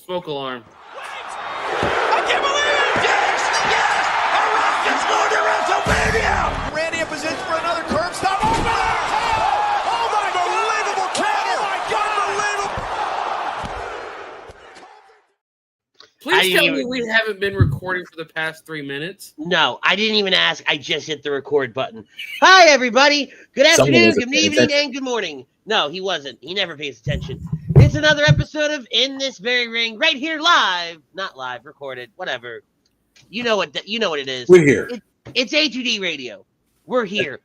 Smoke alarm. I can't believe it! Yes! Yes! A Rock is going to WrestleMania! Randy in position for another curb stop. Oh, my God! Unbelievable counter! Oh, my God! Unbelievable! Please tell me we haven't been recording for the past 3 minutes. No, I didn't even ask. I just hit the record button. Hi, everybody. Good afternoon, good evening, and good morning. No, he wasn't. He never pays attention. It's another episode of In This Very Ring, right here live. Not live, recorded, whatever. You know what it is. We're here. It's A2D Radio. We're here.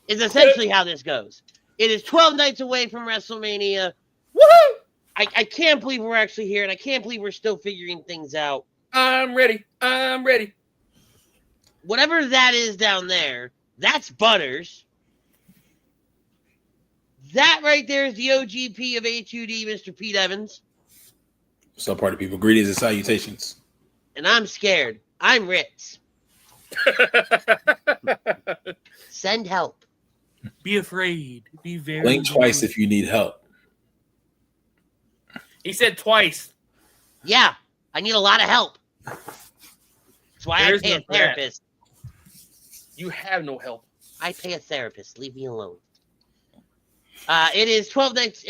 It's essentially how this goes. It is 12 nights away from WrestleMania. Woohoo! I can't believe we're actually here, and I can't believe we're still figuring things out. I'm ready. Whatever that is down there, that's Butters. That right there is the OGP of A2D, Mr. Pete Evans. What's up, party people? Greetings and salutations. And I'm scared. I'm Ritz. Send help. Be afraid. Be very. Blink twice if you need help. He said twice. Yeah, I need a lot of help. That's why I pay a therapist. You have no help. I pay a therapist. Leave me alone. It is 12 nights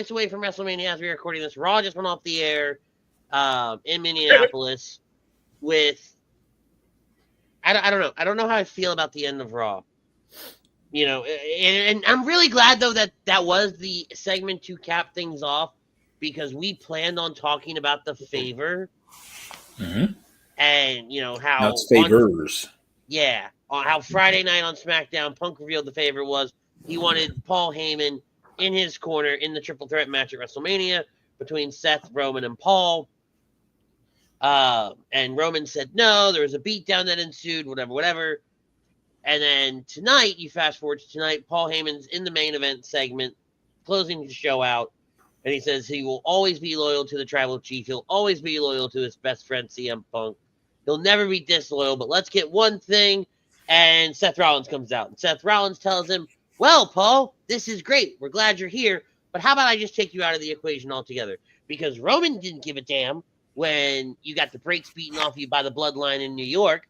away from WrestleMania as we're recording this. Raw just went off the air in Minneapolis with I don't know. I don't know how I feel about the end of Raw. You know, and I'm really glad though that was the segment to cap things off, because we planned on talking about the favor. Mm-hmm. And you know how that's favors. On how Friday night on Smackdown, Punk revealed the favor was he wanted Paul Heyman in his corner in the triple threat match at WrestleMania between Seth, Roman, and Paul. And Roman said no. There was a beatdown that ensued, whatever. And then tonight, you fast forward to tonight, Paul Heyman's in the main event segment, closing the show out. And he says he will always be loyal to the tribal chief. He'll always be loyal to his best friend, CM Punk. He'll never be disloyal, but let's get one thing. And Seth Rollins comes out. And Seth Rollins tells him, well, Paul, this is great. We're glad you're here. But how about I just take you out of the equation altogether? Because Roman didn't give a damn when you got the brakes beaten off you by the bloodline in New York.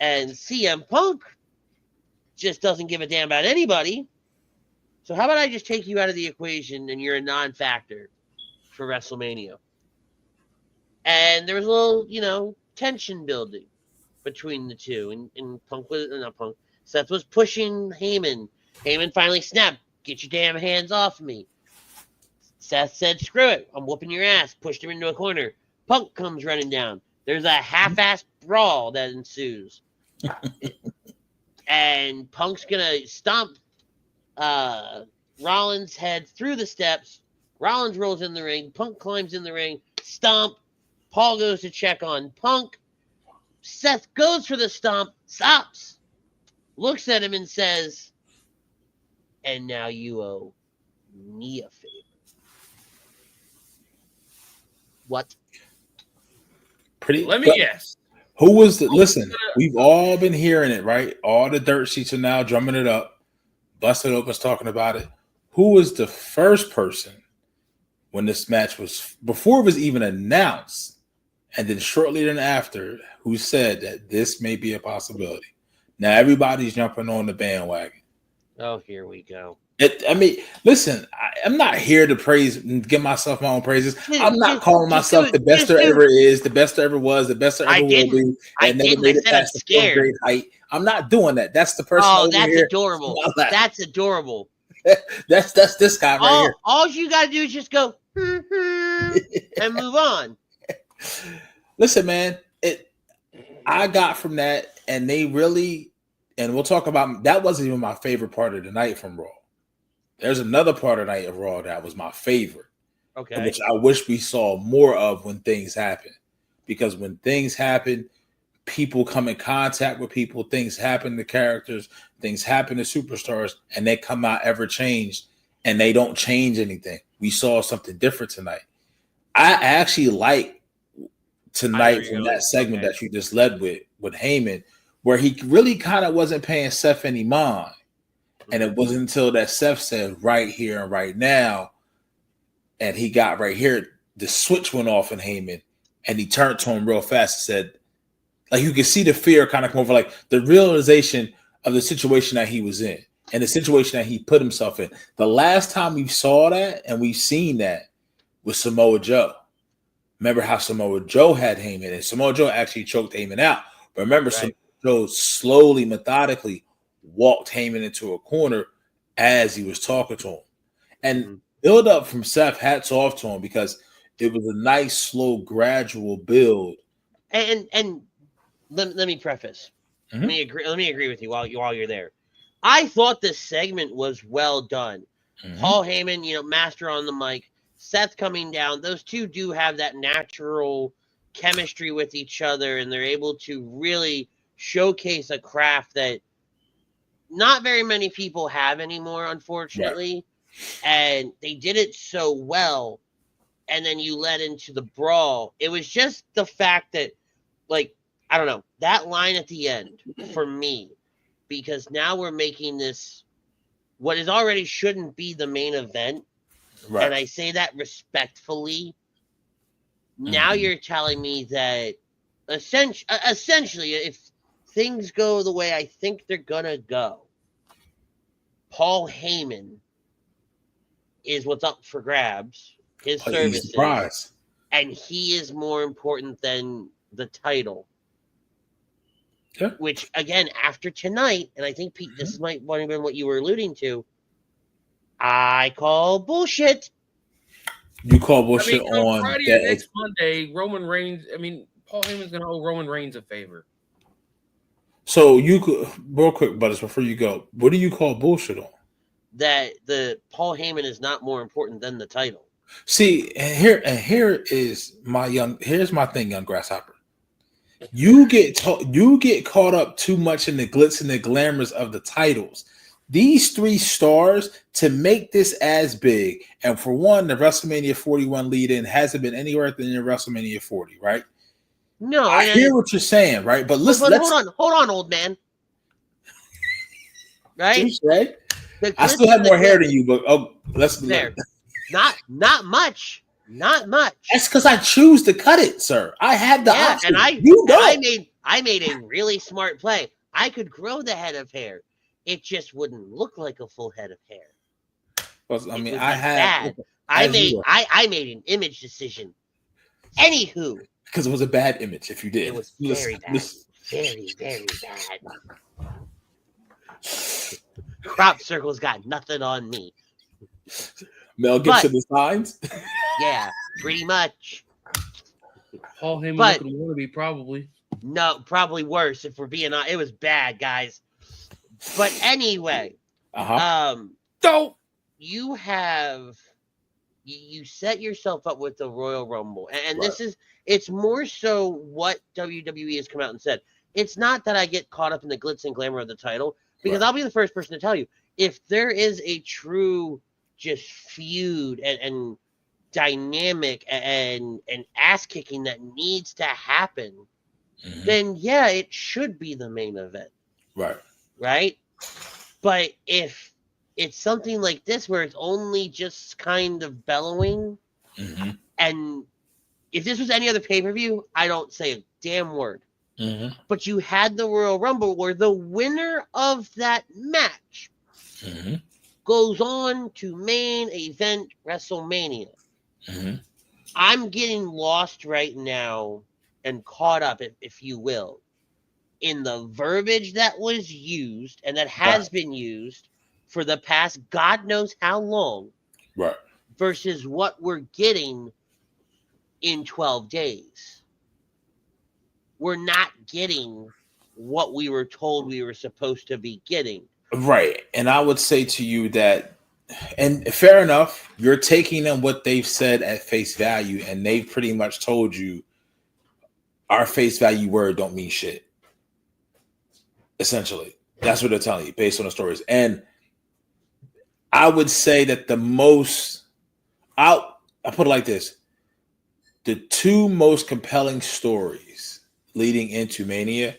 And CM Punk just doesn't give a damn about anybody. So how about I just take you out of the equation and you're a non-factor for WrestleMania? And there was a little, tension building between the two. And Seth was pushing Heyman. Heyman finally snapped. Get your damn hands off me. Seth said, screw it. I'm whooping your ass. Pushed him into a corner. Punk comes running down. There's a half-assed brawl that ensues. And Punk's going to stomp Rollins' head through the steps. Rollins rolls in the ring. Punk climbs in the ring. Stomp. Paul goes to check on Punk. Seth goes for the stomp. Stops. Looks at him and says, and now you owe me a favor. What? Let me guess. Who was the... Listen, we've all been hearing it, right? All the dirt sheets are now drumming it up. Busted Open's talking about it. Who was the first person when this match was, before it was even announced, and then shortly thereafter, who said that this may be a possibility? Now everybody's jumping on the bandwagon. Oh, here we go. Listen, I'm not here to praise and give myself my own praises. I'm not calling myself the best there ever is, the best there ever was, the best there ever will be, and never made it past the fourth grade height. I'm not doing that. That's the person. Oh, that's here. Adorable. That's adorable. that's this guy right here. All you got to do is just go and move on. Listen, man, I got from that, and they really, and we'll talk about, that wasn't even my favorite part of the night from Raw. There's another part of the night of Raw that was my favorite, which I wish we saw more of when things happen. Because when things happen, people come in contact with people, things happen to characters, things happen to superstars, and they come out ever changed, and they don't change anything. We saw something different tonight. I actually like tonight from that segment that you just led with Heyman, where he really kind of wasn't paying Seth any mind. And it wasn't until that Seth said right here and right now, and he got right here, the switch went off in Heyman, and he turned to him real fast and said, like, you could see the fear kind of come over, like the realization of the situation that he was in and the situation that he put himself in. The last time we saw that and we've seen that was Samoa Joe. Remember how Samoa Joe had Heyman, and Samoa Joe actually choked Heyman out. But remember, Samoa Joe slowly, methodically walked Heyman into a corner as he was talking to him. And build up from Seth, hats off to him, because it was a nice, slow, gradual build. And let me preface. Let me agree with you while you're there. I thought this segment was well done. Paul Heyman, master on the mic. Seth coming down. Those two do have that natural chemistry with each other, and they're able to really showcase a craft that not very many people have anymore, unfortunately. Right. And they did it so well. And then you led into the brawl. It was just the fact that, like, I don't know, that line at the end for me, because now we're making this what is already shouldn't be the main event. Right. And I say that respectfully. Now you're telling me that essentially, if things go the way I think they're going to go, Paul Heyman is what's up for grabs, his services, and he is more important than the title. Yeah. Which, again, after tonight, and I think, Pete, this might have been what you were alluding to, I call bullshit. You call bullshit on Friday that. Next Monday, Roman Reigns, Paul Heyman's going to owe Roman Reigns a favor. So you could, real quick, Butters, before you go, what do you call bullshit on? That the Paul Heyman is not more important than the title. See, and here's my thing, young grasshopper. You get caught up too much in the glitz and the glamours of the titles. These three stars, to make this as big, and for one, the WrestleMania 41 lead-in hasn't been anywhere than in WrestleMania 40, right? No, I hear what you're saying, right? But listen, hold on, old man. Right? Right? I still have more hair than you, but let's be there. Not much. Not much. That's because I choose to cut it, sir. I have the option. And I made a really smart play. I could grow the head of hair. It just wouldn't look like a full head of hair. Well, I made an image decision. Anywho, because it was a bad image. If you did, it was very bad. Very, very bad. Crop circles got nothing on me. Mel Gibson designs. Yeah, pretty much. Paul Heyman looking wannabe, probably. No, probably worse if we're being honest. It was bad, guys. But anyway, so you set yourself up with the Royal Rumble, and it's more so what WWE has come out and said. It's not that I get caught up in the glitz and glamour of the title, because I'll be the first person to tell you, if there is a true just feud and dynamic and ass kicking that needs to happen, then it should be the main event. Right? But if it's something like this where it's only just kind of bellowing, and if this was any other pay-per-view, I don't say a damn word. But you had the Royal Rumble where the winner of that match goes on to main event WrestleMania. I'm getting lost right now and caught up, if you will, in the verbiage that was used and that has been used for the past God knows how long, versus what we're getting in 12 days. We're not getting what we were told we were supposed to be getting. Right. And I would say to you that, and fair enough, you're taking them what they've said at face value, and they've pretty much told you our face value word don't mean shit. Essentially, that's what they're telling you based on the stories. And I would say that I'll put it like this. The two most compelling stories leading into Mania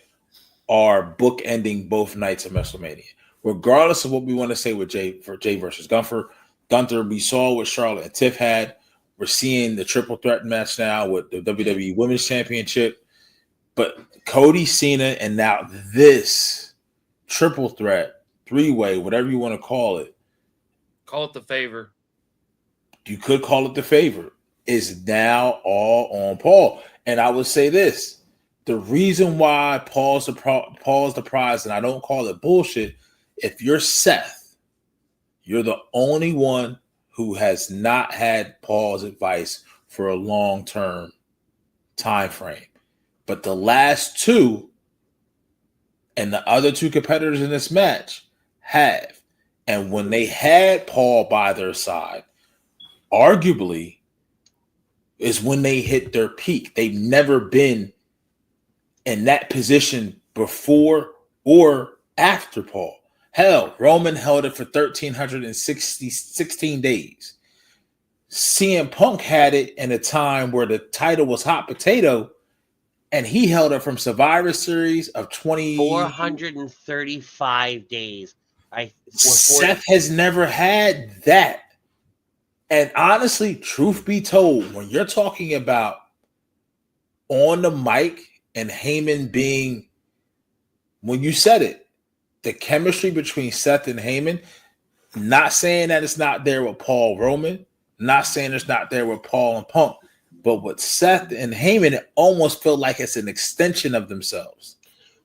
are bookending both nights of WrestleMania. Regardless of what we want to say with Jay versus Gunther, we saw what Charlotte and Tiff had. We're seeing the triple threat match now with the WWE Women's Championship. But Cody, Cena, and now this triple threat, three-way, whatever you want to call it. Call it the favor. You could call it the favor. Is now all on Paul. And I would say this. The reason why Paul's the prize, and I don't call it bullshit, if you're Seth, you're the only one who has not had Paul's advice for a long-term time frame. But the last two and the other two competitors in this match have. And when they had Paul by their side, arguably is when they hit their peak. They've never been in that position before or after Paul. Hell, Roman held it for 1,316 days. CM Punk had it in a time where the title was hot potato, and he held it from Survivor Series of 435 days. Seth has never had that. And honestly, truth be told, when you're talking about on the mic and Heyman being, when you said it, the chemistry between Seth and Heyman, not saying that it's not there with Paul Roman, not saying it's not there with Paul and Punk, but with Seth and Heyman, it almost felt like it's an extension of themselves.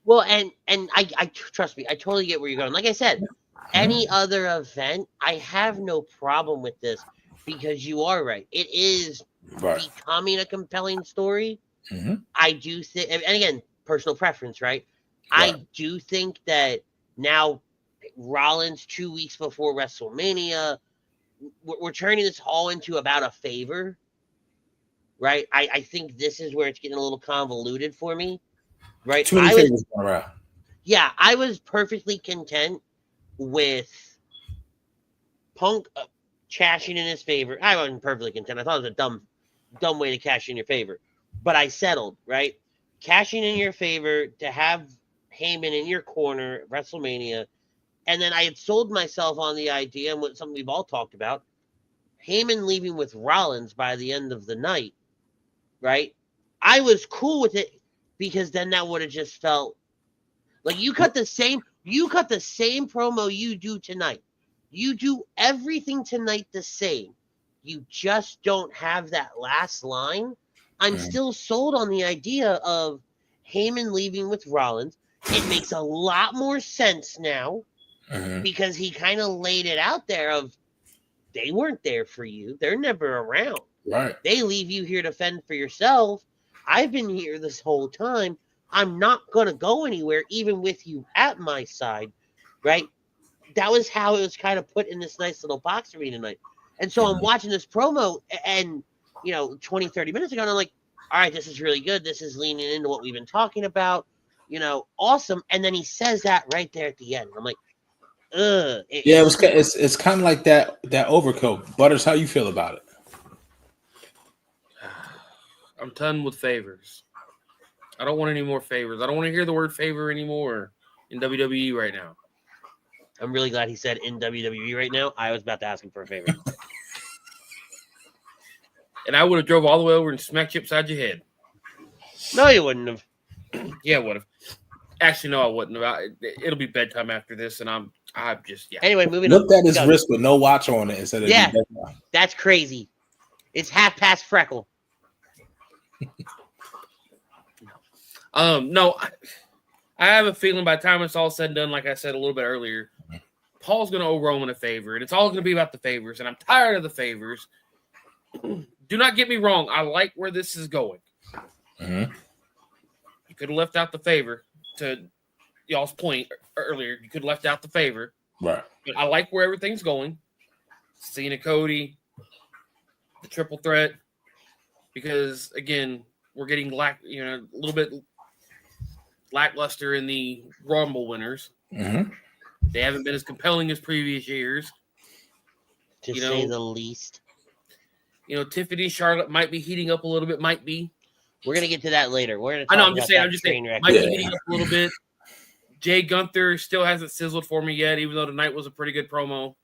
Well, and I trust me, I totally get where you're going. Like I said, any other event, I have no problem with this because you are right. It is becoming a compelling story. Mm-hmm. I do think, and again, personal preference, right? I do think that now Rollins 2 weeks before WrestleMania, we're turning this all into about a favor, right? I think this is where it's getting a little convoluted for me, right? Too many favors going around. Yeah, I was perfectly content with Punk cashing in his favor. I wasn't perfectly content. I thought it was a dumb way to cash in your favor. But I settled, right? Cashing in your favor to have Heyman in your corner at WrestleMania. And then I had sold myself on the idea, and something we've all talked about, Heyman leaving with Rollins by the end of the night, right? I was cool with it because then that would have just felt like you cut the same promo you do tonight. You do everything tonight the same. You just don't have that last line. I'm still sold on the idea of Heyman leaving with Rollins. It makes a lot more sense now because he kind of laid it out there of they weren't there for you. They're never around. Right. They leave you here to fend for yourself. I've been here this whole time. I'm not going to go anywhere, even with you at my side, right? That was how it was kind of put in this nice little box for me tonight. And so I'm watching this promo and, 20, 30 minutes ago, and I'm like, all right, this is really good. This is leaning into what we've been talking about, awesome. And then he says that right there at the end. I'm like, ugh. It's kind of like that overkill. Butters, how you feel about it? I'm done with favors. I don't want any more favors. I don't want to hear the word favor anymore in WWE right now. I'm really glad he said in WWE right now. I was about to ask him for a favor. And I would have drove all the way over and smacked you upside your head. No, you wouldn't have. Yeah, I would have. Actually, no, I wouldn't have. It'll be bedtime after this, and I'm just, yeah. Anyway, moving on. Looked at his wrist with no watch on it instead of bedtime. That's crazy. It's half past Freckle. No, I have a feeling by the time it's all said and done, like I said a little bit earlier, Paul's going to owe Roman a favor, and it's all going to be about the favors, and I'm tired of the favors. Do not get me wrong. I like where this is going. Mm-hmm. You could have left out the favor to y'all's point earlier. You could have left out the favor. Right. But I like where everything's going. Cena, Cody, the triple threat, because, again, we're getting a little bit lackluster in the Rumble winners. Mm-hmm. They haven't been as compelling as previous years. To say the least. Tiffany, Charlotte might be heating up a little bit. Might be. We're gonna get to that later. I'm just saying. Might be heating up a little bit. Jay Gunther still hasn't sizzled for me yet, even though tonight was a pretty good promo.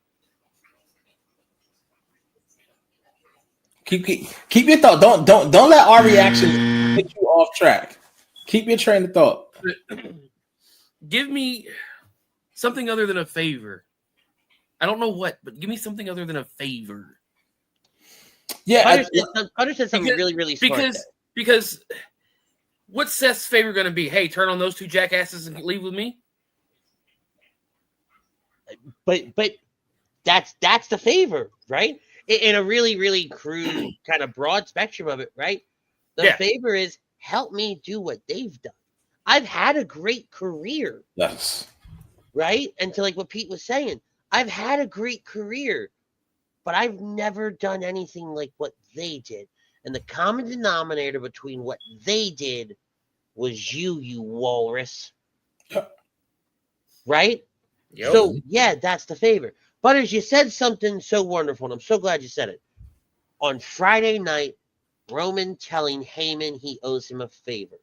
Keep your thought. Don't let our reaction get you off track. Keep your train of thought. Give me something other than a favor. I don't know what, but give me something other than a favor. Yeah, Hunter said something really smart. Because what's Seth's favor going to be? Hey, turn on those two jackasses and leave with me. But that's the favor, right? In a really crude kind of broad spectrum of it, right? The favor is help me do what they've done. I've had a great career. Yes. Right? And to like what Pete was saying, I've had a great career, but I've never done anything like what they did. And the common denominator between what they did was you walrus. Yep. Right? Yep. So, yeah, that's the favor. Butters, you said something so wonderful, and I'm so glad you said it. On Friday night, Roman telling Heyman he owes him a favor.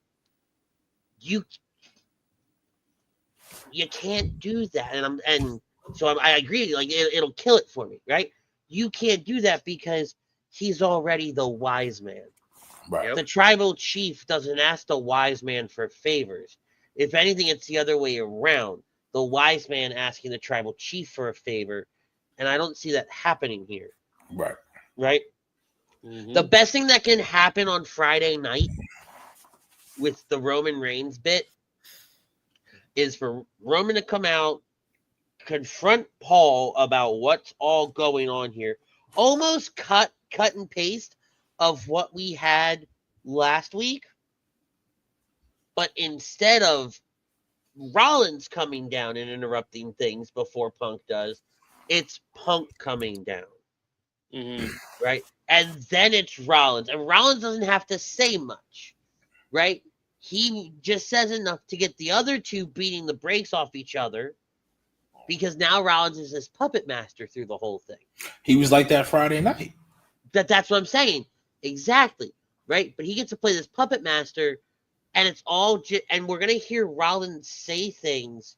You can't do that. So I agree. Like, it'll kill it for me, right? You can't do that because he's already the wise man. Right. Yep. The tribal chief doesn't ask the wise man for favors. If anything, it's the other way around. The wise man asking the tribal chief for a favor, and I don't see that happening here. Right. Right? Mm-hmm. The best thing that can happen on Friday night with the Roman Reigns bit is for Roman to come out, confront Paul about what's all going on here, almost cut and paste of what we had last week, but instead of Rollins coming down and interrupting things before Punk does, it's Punk coming down. Mm-hmm. Right? And then it's Rollins. And Rollins doesn't have to say much. Right? He just says enough to get the other two beating the brakes off each other, because now Rollins is this puppet master through the whole thing. He was like that Friday night. That's what I'm saying. Exactly. Right? But he gets to play this puppet master, and it's all and we're going to hear Rollins say things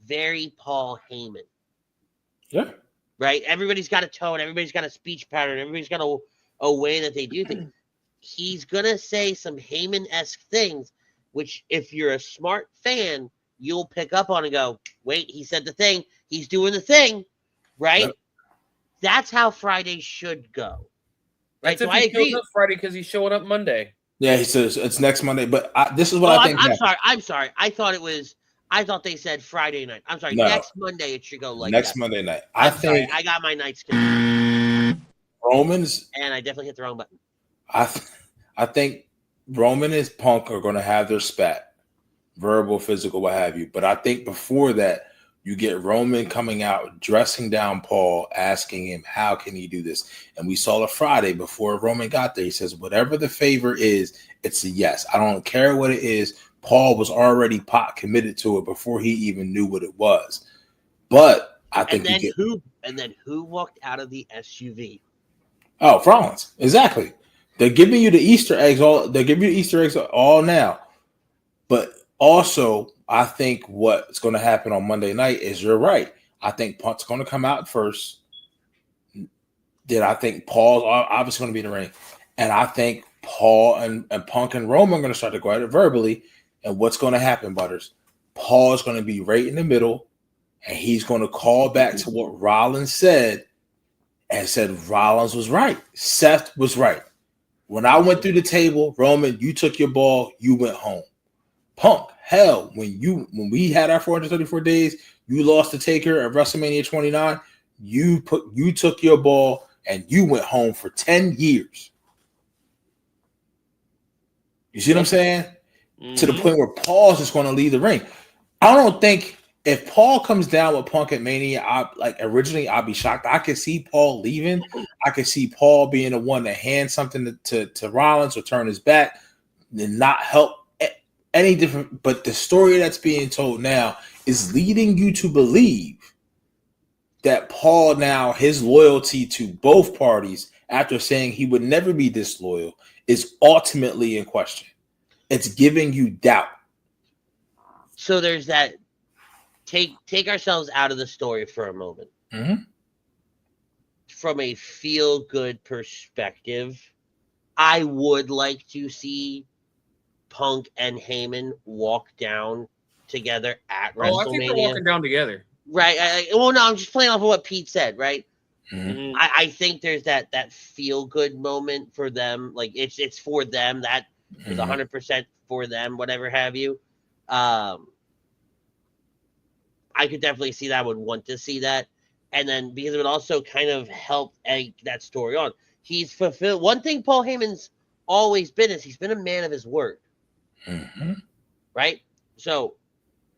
very Paul Heyman. Yeah. Right? Everybody's got a tone. Everybody's got a speech pattern. Everybody's got a way that they do things. He's going to say some Heyman-esque things, which if you're a smart fan, you'll pick up on and go, wait, he said the thing. He's doing the thing. Right? Yep. That's how Friday should go. Right? So I agree. Up Friday because he's showing up Monday. Yeah, he says it's next Monday. But this is what I think. I'm sorry. I thought they said Friday night. I'm sorry. No. Next Monday it should go like next that. Monday night. I think I got my nights confused. Romans, and I definitely hit the wrong button. I think Roman and Punk are going to have their spat, verbal, physical, what have you. But I think before that, you get Roman coming out, dressing down Paul, asking him, how can he do this? And we saw it Friday before Roman got there. He says, whatever the favor is, it's a yes. I don't care what it is. Paul was already committed to it before he even knew what it was. But I think and then who walked out of the SUV? Oh, Rollins. Exactly. They're giving you the Easter eggs all now. But also, I think what's going to happen on Monday night is you're right. I think Punk's going to come out first. Then I think Paul's obviously going to be in the ring. And I think Paul and Punk and Roman are going to start to go at it verbally. And what's going to happen, Butters? Paul is going to be right in the middle, and he's going to call back to what Rollins said and said Rollins was right. Seth was right. When I went through the table, Roman, you took your ball, you went home. Punk, hell, when we had our 434 days, you lost to Taker at WrestleMania 29, you took your ball and you went home for 10 years. You see what I'm saying? Mm-hmm. To the point where Paul's just going to leave the ring. I don't think if Paul comes down with Punk at Mania, originally I'd be shocked. I could see Paul leaving. I could see Paul being the one to hand something to Rollins or turn his back and not help any different. But the story that's being told now is leading you to believe that Paul now, his loyalty to both parties after saying he would never be disloyal is ultimately in question. It's giving you doubt. So there's that. Take ourselves out of the story for a moment. Mm-hmm. from a feel-good perspective, I would like to see Punk and Heyman walk down together at WrestleMania. Oh, I think they're walking down together. Right. Well, no, I'm just playing off of what Pete said, right? Mm-hmm. I think there's that feel-good moment for them. Like, it's for them. That is 100% for them, whatever have you. I could definitely see that. I would want to see that. And then because it would also kind of help egg that story on. He's fulfilled. One thing Paul Heyman's always been is he's been a man of his word. Mm-hmm. Right? So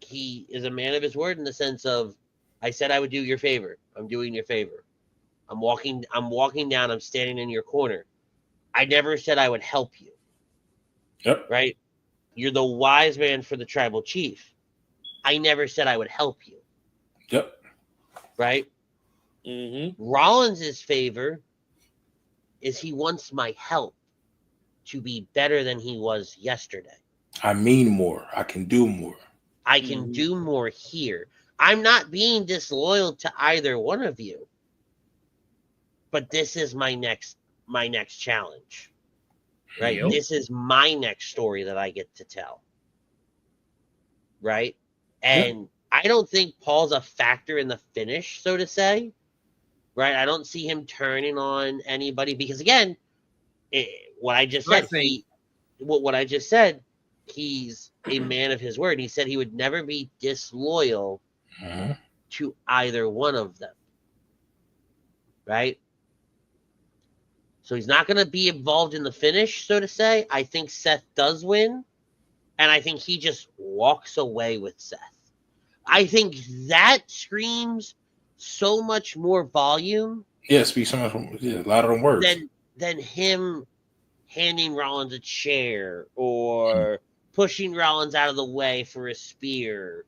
he is a man of his word in the sense of, I said I would do your favor. I'm doing your favor. I'm walking down. I'm standing in your corner. I never said I would help you. Yep. Right? You're the wise man for the tribal chief. I never said I would help you. Yep. Right? Mm-hmm. Rollins' favor is he wants my help to be better than he was yesterday. I mean more. I can do more. I can do more here. I'm not being disloyal to either one of you. But this is my next challenge. Right? Yep. This is my next story that I get to tell. Right? And I don't think Paul's a factor in the finish, so to say. Right? I don't see him turning on anybody because, again, what I just said, he's a man of his word. He said he would never be disloyal to either one of them. Right? So he's not going to be involved in the finish, so to say. I think Seth does win, and I think he just walks away with Seth. I think that screams so much more volume. Yeah, speaks so much. Yeah, louder than words. Than him handing Rollins a chair or pushing Rollins out of the way for a spear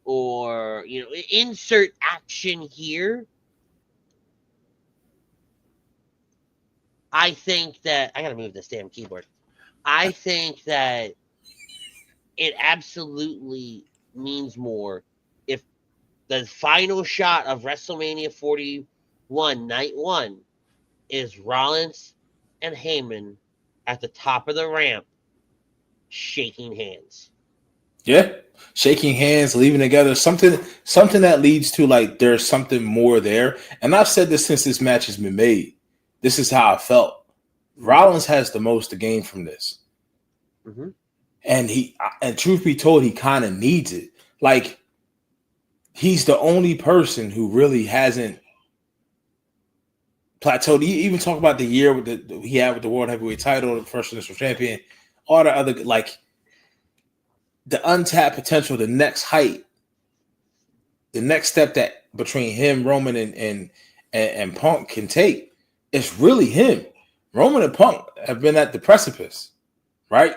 or, insert action here. I think that I got to move this damn keyboard. I think that it absolutely means more if the final shot of WrestleMania 41 night 1 is Rollins and Heyman at the top of the ramp shaking hands. Yeah, shaking hands, leaving together, something that leads to like there's something more there. And I've said this since this match has been made. This is how I felt. Rollins has the most to gain from this. Mm-hmm. And truth be told, he kind of needs it. Like, he's the only person who really hasn't plateaued. You even talk about the year he had with the World Heavyweight title, the first initial champion, all the other, like, the untapped potential, the next height, the next step that between him, Roman, and Punk can take. It's really him. Roman and Punk have been at the precipice, right?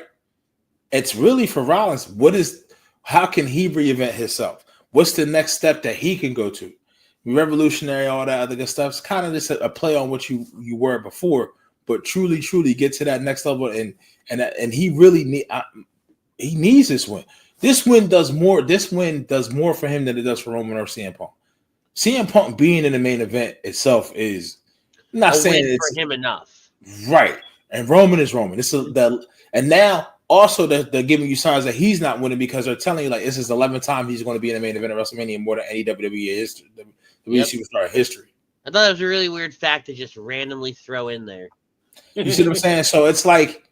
It's really for Rollins. How can he reinvent himself? What's the next step that he can go to? Revolutionary, all that other good stuff. It's kind of just a play on what you were before, but truly get to that next level. And he really he needs this win. This win does more. This win does more for him than it does for Roman or CM Punk. CM Punk being in the main event itself is not saying it's for him enough, right. And Roman is Roman. And now also they're giving you signs that he's not winning because they're telling you like this is the 11th time he's going to be in the main event of WrestleMania more than any WWE history. Superstar history. I thought it was a really weird fact to just randomly throw in there. You see what I'm saying? So it's like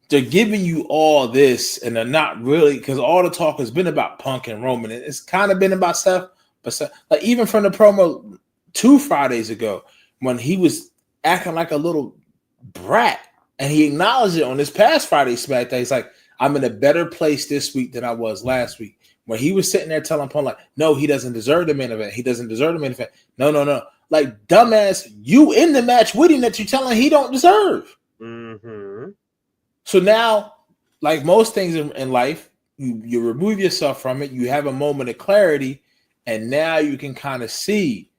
they're giving you all this, and they're not really, because all the talk has been about Punk and Roman. And it's kind of been about Seth, but like even from the promo 2 Fridays ago when he was acting like a little brat, and he acknowledged it on this past Friday Smackdown. He's like, "I'm in a better place this week than I was last week." When he was sitting there telling Punk, like, no, he doesn't deserve the main event. He doesn't deserve the main event. No. Like, dumbass, you in the match with him that you're telling he don't deserve. Mm-hmm. So now, like most things in life, you remove yourself from it. You have a moment of clarity, and now you can kind of see.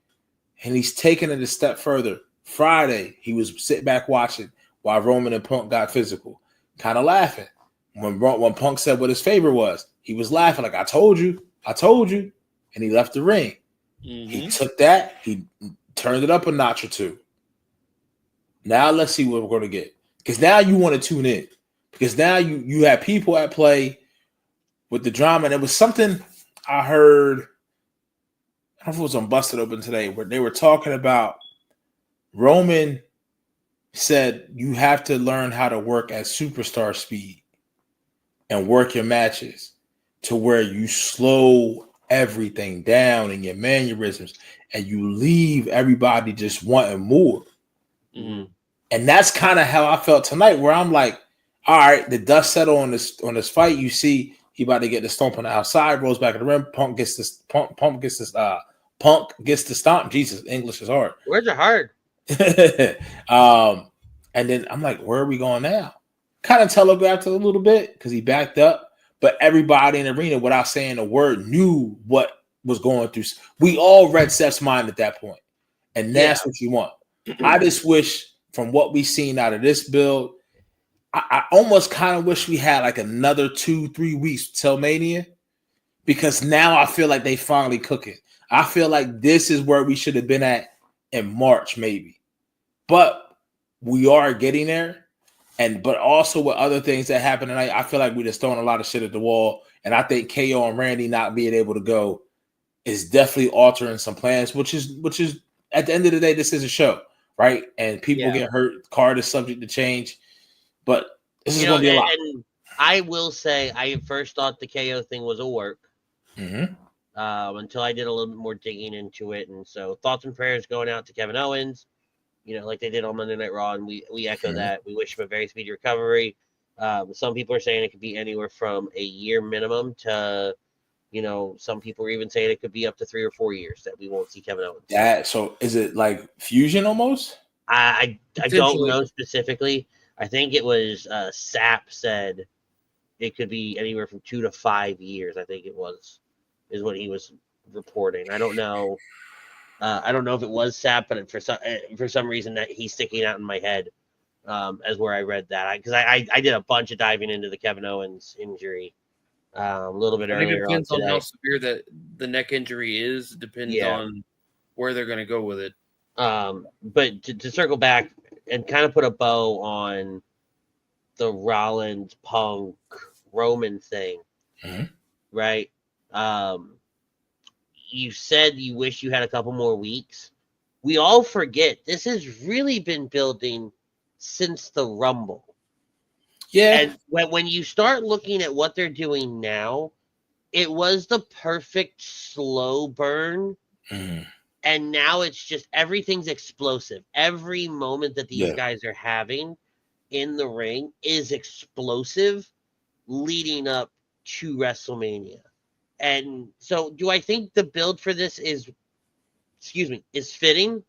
And he's taking it a step further. Friday, he was sitting back watching while Roman and Punk got physical, kind of laughing. When Punk said what his favor was, he was laughing like, I told you. And he left the ring. Mm-hmm. He took that. He turned it up a notch or two. Now let's see what we're going to get. Because now you want to tune in. Because now you have people at play with the drama. And it was something I heard, I don't know if it was on Busted Open today, where they were talking about Roman said you have to learn how to work at superstar speed and work your matches to where you slow everything down in your mannerisms and you leave everybody just wanting more. Mm-hmm. And that's kind of how I felt tonight, where I'm like, all right, the dust settle on this fight. You see he about to get the stomp on the outside, rolls back in the rim, Punk gets the stomp. Jesus, English is hard. Words are hard. And then I'm like, where are we going now? Kind of telegraphed it a little bit because he backed up, but everybody in the arena, without saying a word, knew what was going through. We all read Seth's mind at that point, and that's what you want. I just wish, from what we've seen out of this build, I almost kind of wish we had like another 2-3 weeks till Mania, because now I feel like they finally cooking. I feel like this is where we should have been at in March, maybe. But we are getting there. But also with other things that happen tonight, I feel like we just throwing a lot of shit at the wall. And I think KO and Randy not being able to go is definitely altering some plans, which is at the end of the day, this is a show, right? And people get hurt. Card is subject to change. But this is going to be a lot. And I will say, I first thought the KO thing was a work. Mm-hmm. Until I did a little bit more digging into it. And so thoughts and prayers going out to Kevin Owens, like they did on Monday Night Raw, and we echo that. We wish him a very speedy recovery. Some people are saying it could be anywhere from a year minimum to, some people are even saying it could be up to 3 or 4 years that we won't see Kevin Owens. So is it like fusion almost? I don't know specifically. I think it was Sapp said it could be anywhere from 2 to 5 years. I think is what he was reporting. I don't know. I don't know if it was Sapp, but for some reason that he's sticking out in my head as where I read that. Because I did a bunch of diving into the Kevin Owens injury a little bit earlier. It depends on how severe that the neck injury is. Depends on where they're going to go with it. But to circle back and kind of put a bow on the Rollins Punk Roman thing, right? You said you wish you had a couple more weeks. We all forget this has really been building since the Rumble. Yeah. And when you start looking at what they're doing now, it was the perfect slow burn. And now it's just everything's explosive. Every moment that these guys are having in the ring is explosive leading up to WrestleMania. And so do I think the build for this is fitting?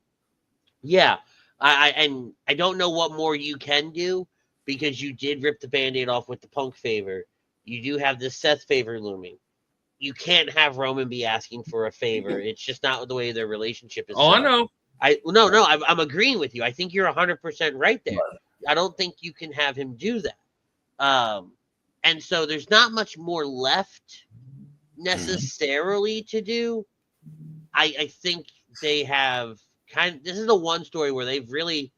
Yeah. I don't know what more you can do, because you did rip the Band-Aid off with the Punk favor. You do have this Seth favor looming. You can't have Roman be asking for a favor. It's just not the way their relationship is. I know. I'm agreeing with you. I think you're 100% right there. I don't think you can have him do that. And so there's not much more left necessarily to do. I think they have this is the one story where they've really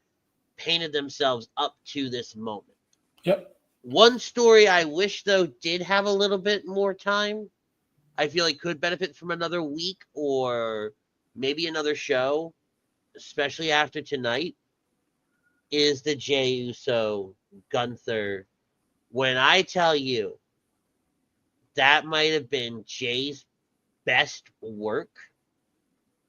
painted themselves up to this moment. Yep. One story I wish, though, did have a little bit more time. I feel like could benefit from another week or maybe another show, especially after tonight, is the Jey Uso Gunther. When I tell you that might have been Jay's best work,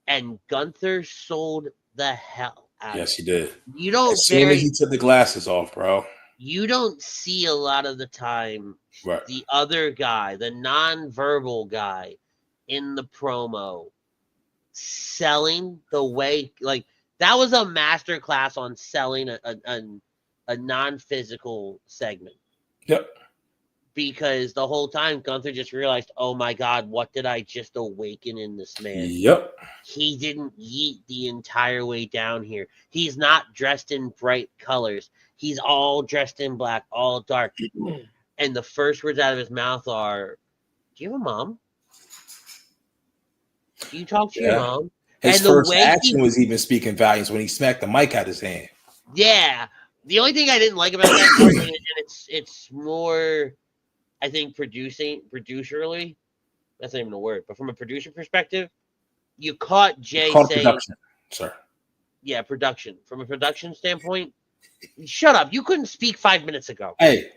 and Gunther sold the hell out of it. Yes, he did. You don't as soon as he took the glasses off, bro. You don't see a lot of the time the other guy, the non-verbal guy in the promo selling the way, like that was a master class on selling a non-physical segment. Yep. Because the whole time Gunther just realized, oh my God, what did I just awaken in this man? Yep. He didn't yeet the entire way down here. He's not dressed in bright colors. He's all dressed in black, all dark. And the first words out of his mouth are, do you have a mom? Do you talk to your mom? His first action was even speaking volumes when he smacked the mic out of his hand. Yeah. The only thing I didn't like about that part, and it's more, I think, producerly. That's not even a word, but from a producer perspective, you caught Jay saying production, sir. Yeah, production. From a production standpoint, shut up. You couldn't speak 5 minutes ago. Hey,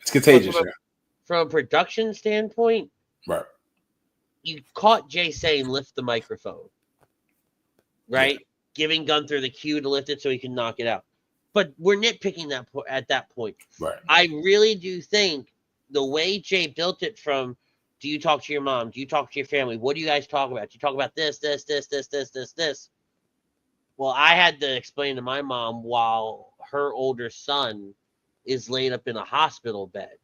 it's contagious. From a production standpoint, right? You caught Jay saying lift the microphone, right? Yeah. Giving Gunther the cue to lift it so he can knock it out. But we're nitpicking that at that point. Right. I really do think the way Jay built it from, do you talk to your mom? Do you talk to your family? What do you guys talk about? Do you talk about this? Well, I had to explain to my mom while her older son is laid up in a hospital bed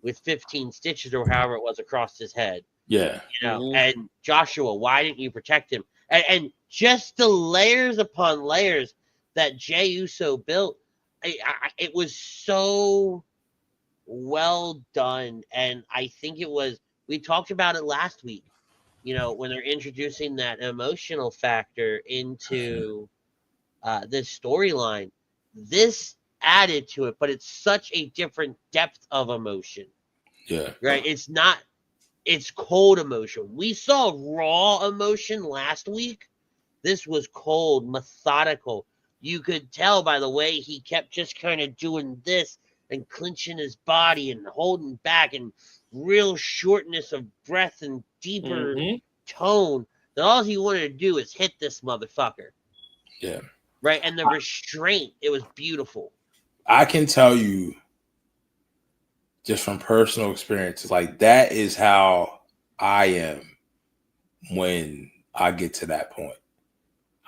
with 15 stitches or however it was across his head. Yeah. You know, and Joshua, why didn't you protect him? And just the layers upon layers that Jey Uso built, it was so well done. And I think we talked about it last week, you know, when they're introducing that emotional factor into this storyline. This added to it, but it's such a different depth of emotion. Yeah. Right? It's cold emotion. We saw raw emotion last week. This was cold, methodical. You could tell by the way he kept just kind of doing this and clenching his body and holding back and real shortness of breath and deeper tone that all he wanted to do is hit this motherfucker. Yeah. Right? And the restraint, it was beautiful. I can tell you just from personal experience, like that is how I am when I get to that point.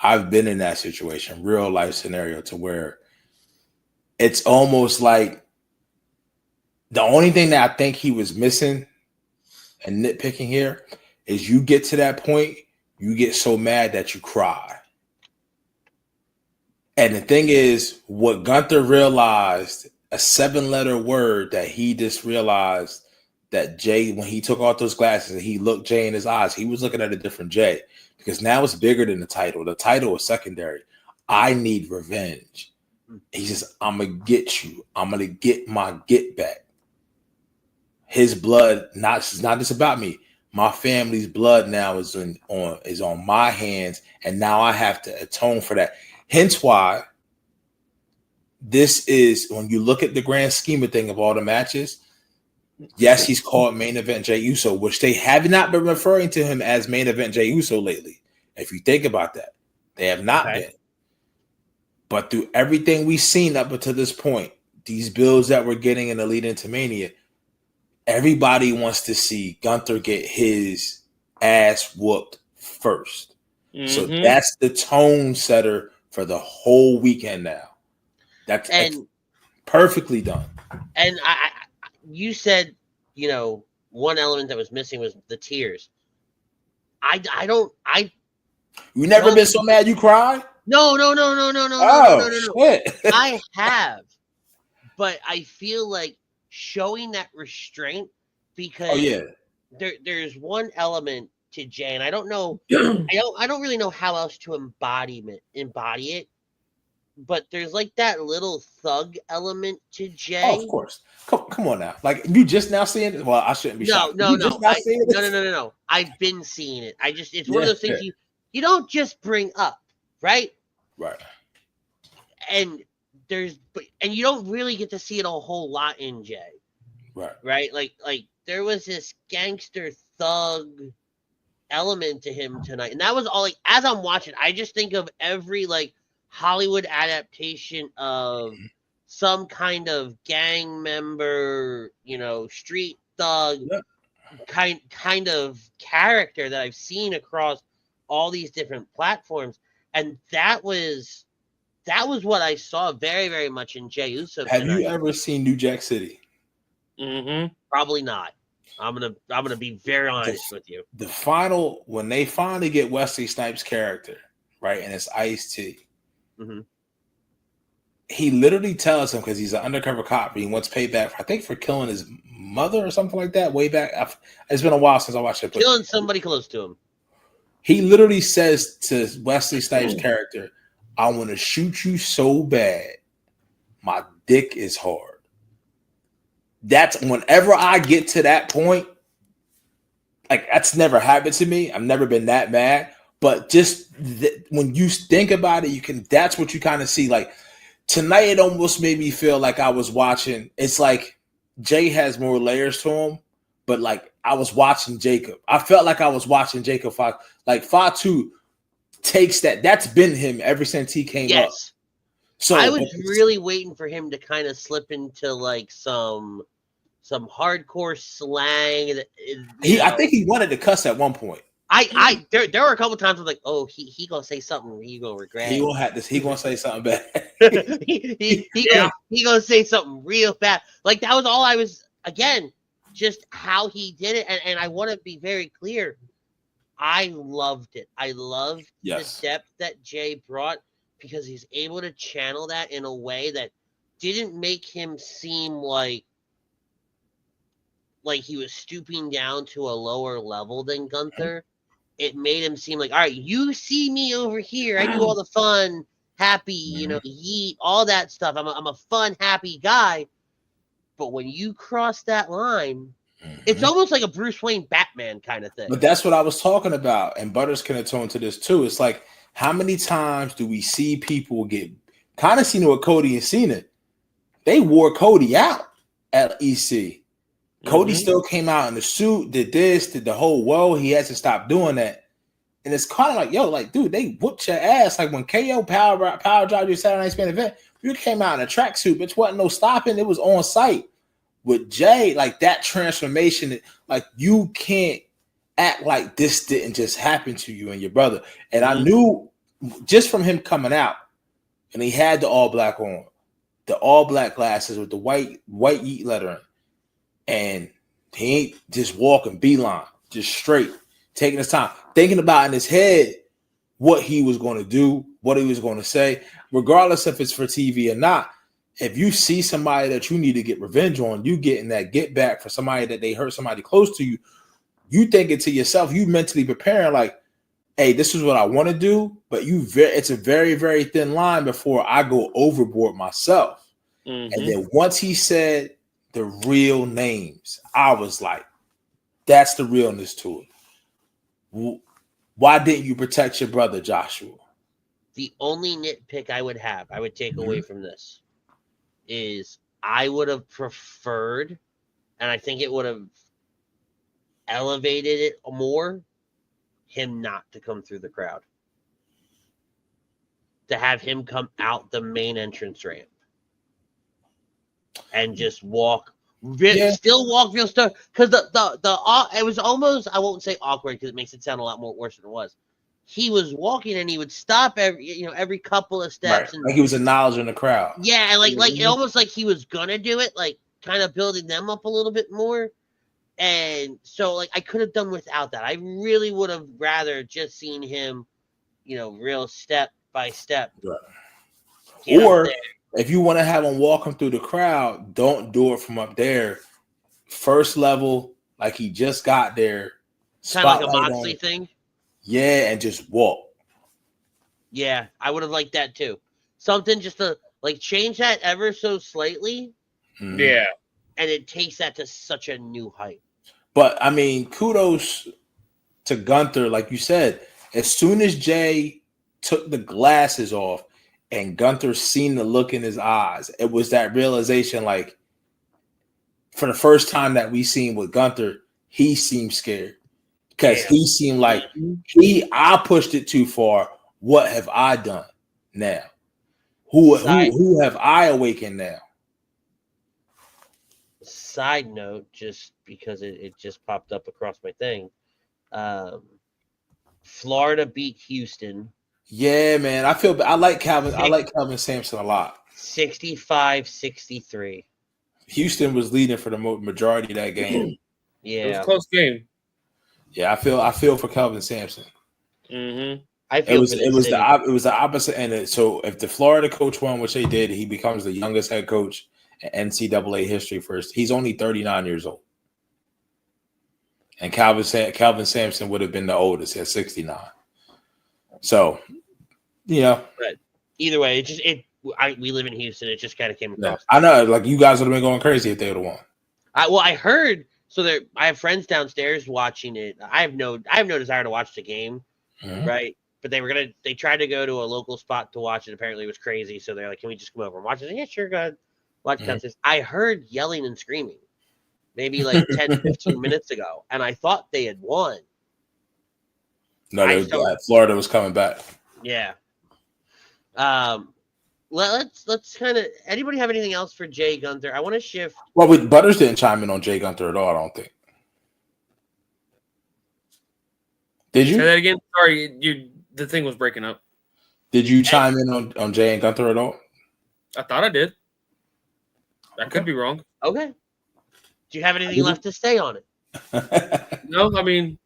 I've been in that situation, real life scenario, to where it's almost like the only thing that I think he was missing and nitpicking here is you get to that point, you get so mad that you cry. And the thing is, what Gunther realized, a 7-letter word that he just realized that Jay, when he took off those glasses and he looked Jay in his eyes, he was looking at a different Jay, because now it's bigger than the title. The title is secondary. I need revenge. He says, I'm going to get you. I'm going to get my get back. His blood, it's not just about me. My family's blood now is on my hands, and now I have to atone for that. Hence why this is, when you look at the grand scheme of thing of all the matches, yes, he's called Main Event Jey Uso, which they have not been referring to him as Main Event Jey Uso lately. If you think about that, they have not been. But through everything we've seen up until this point, these builds that we're getting in the lead into Mania, everybody wants to see Gunther get his ass whooped first. So that's the tone setter for the whole weekend now. That's perfectly done. And you said, you know, one element that was missing was the tears. You never been so mad you cry? No. Shit. I have, but I feel like showing that restraint, because there's one element to Jay, and I don't know, I don't really know how else to embody it, but there's like that little thug element to Jay. Oh, of course. Come on now. Like, you just now seeing it? Well, I shouldn't be shocked. No. I've been seeing it. It's one of those things you don't just bring up, right? Right. And you don't really get to see it a whole lot in Jay. Right? Like there was this gangster thug element to him tonight. And that was all, like, as I'm watching, I just think of every like Hollywood adaptation of some kind of gang member, you know, street thug kind of character that I've seen across all these different platforms. And that was what I saw very, very much in Jey Uso. Have you ever seen New Jack City? Probably not. I'm gonna be very honest with you. When they finally get Wesley Snipes' character, right, and it's Ice-T, he literally tells him, because he's an undercover cop, and he wants payback, I think, for killing his mother or something like that way back. It's been a while since I watched it. Killing somebody close to him. He literally says to Wesley Snipes' character, I want to shoot you so bad. My dick is hard. That's whenever I get to that point, like that's never happened to me. I've never been that mad. But just when you think about it, that's what you kind of see. Like tonight, it almost made me feel like I was watching. It's like Jay has more layers to him, but like I was watching Jacob. I felt like I was watching Jacob Fox. Like Fatu takes that. That's been him ever since he came up. So I was really waiting for him to kind of slip into like some hardcore slang. I think he wanted to cuss at one point. There were a couple times I'm like, oh, he gonna say something he gonna regret. He gonna have this. He gonna say something bad. he gonna say something real bad. Like that was all I was. Again, just how he did it, and I want to be very clear. I loved it. I loved the depth that Jay brought because he's able to channel that in a way that didn't make him seem like he was stooping down to a lower level than Gunther. It made him seem like, all right, you see me over here. I do all the fun, happy, all that stuff. I'm a fun, happy guy. But when you cross that line, it's almost like a Bruce Wayne Batman kind of thing. But that's what I was talking about. And Butters can atone to this too. It's like, how many times do we see people get kind of seen it with Cody and Cena? They wore Cody out at EC. Cody still came out in the suit, did this, did the whole he has to stop doing that. And it's kind of like, yo, like, dude, they whooped your ass. Like when KO power drive your Saturday Night Main Event, you came out in a tracksuit, bitch, wasn't no stopping. It was on site. With Jay, like that transformation, like you can't act like this didn't just happen to you and your brother. And I knew just from him coming out, and he had the all black on, the all black glasses with the white yeet lettering, and he ain't just walking beeline, just straight, taking his time, thinking about in his head what he was going to do, what he was going to say, regardless if it's for TV or not. If you see somebody that you need to get revenge on, you getting that get back for somebody that they hurt somebody close to you, you thinking to yourself, you mentally preparing like, hey, this is what I want to do, but it's a very, very thin line before I go overboard myself. And then once he said the real names, I was like, that's the realness to it. Why didn't you protect your brother, Joshua? The only nitpick I would take away from this is I would have preferred, and I think it would have elevated it more, him not to come through the crowd. To have him come out the main entrance ramp and just walk, still walk real stuff. Because it was almost, I won't say awkward because it makes it sound a lot more worse than it was. He was walking and he would stop every couple of steps, and like he was acknowledging the crowd. Yeah, and like almost like he was gonna do it, like kind of building them up a little bit more. And so like I could have done without that. I really would have rather just seen him, real step by step. Right. Or if you want to have him walking through the crowd, don't do it from up there. First level, like he just got there. Kind of like a Moxley thing. Yeah, and just walk. Yeah, I would have liked that too. Something just to like change that ever so slightly. Yeah. And it takes that to such a new height. But I mean, kudos to Gunther, like you said. As soon as Jay took the glasses off and Gunther seen the look in his eyes, it was that realization, like, for the first time that we seen with Gunther, he seemed scared. Because he seemed like I pushed it too far. What have I done now? Who have I awakened now? Side note, just because it just popped up across my thing. Florida beat Houston. Yeah, man. I like Calvin Sampson a lot. 65-63. Houston was leading for the majority of that game. Yeah. It was a close game. Yeah, I feel for Calvin Sampson. I feel it was the opposite end. So if the Florida coach won, which they did, he becomes the youngest head coach in NCAA history first. He's only 39 years old. And Calvin Sampson would have been the oldest at 69. So, But either way, we live in Houston. It just kind of came across. I know, like you guys would have been going crazy if they would have won. I heard. So I have friends downstairs watching it. I have no desire to watch the game, right? But they tried to go to a local spot to watch it. Apparently it was crazy. So they're like, can we just come over and watch it? Yeah, sure, go ahead. Watch downstairs. I heard yelling and screaming maybe like 10, 15 minutes ago. And I thought they had won. No, Florida was coming back. Yeah. Let's kind of. Anybody have anything else for Jay Gunther? I want to shift. Well, Butters didn't chime in on Jay Gunther at all. I don't think. Did you? Say that again. Sorry, the thing was breaking up. Did you chime in on Jay and Gunther at all? I thought I did. I could be wrong. Okay. Do you have anything left to say on it? No, I mean,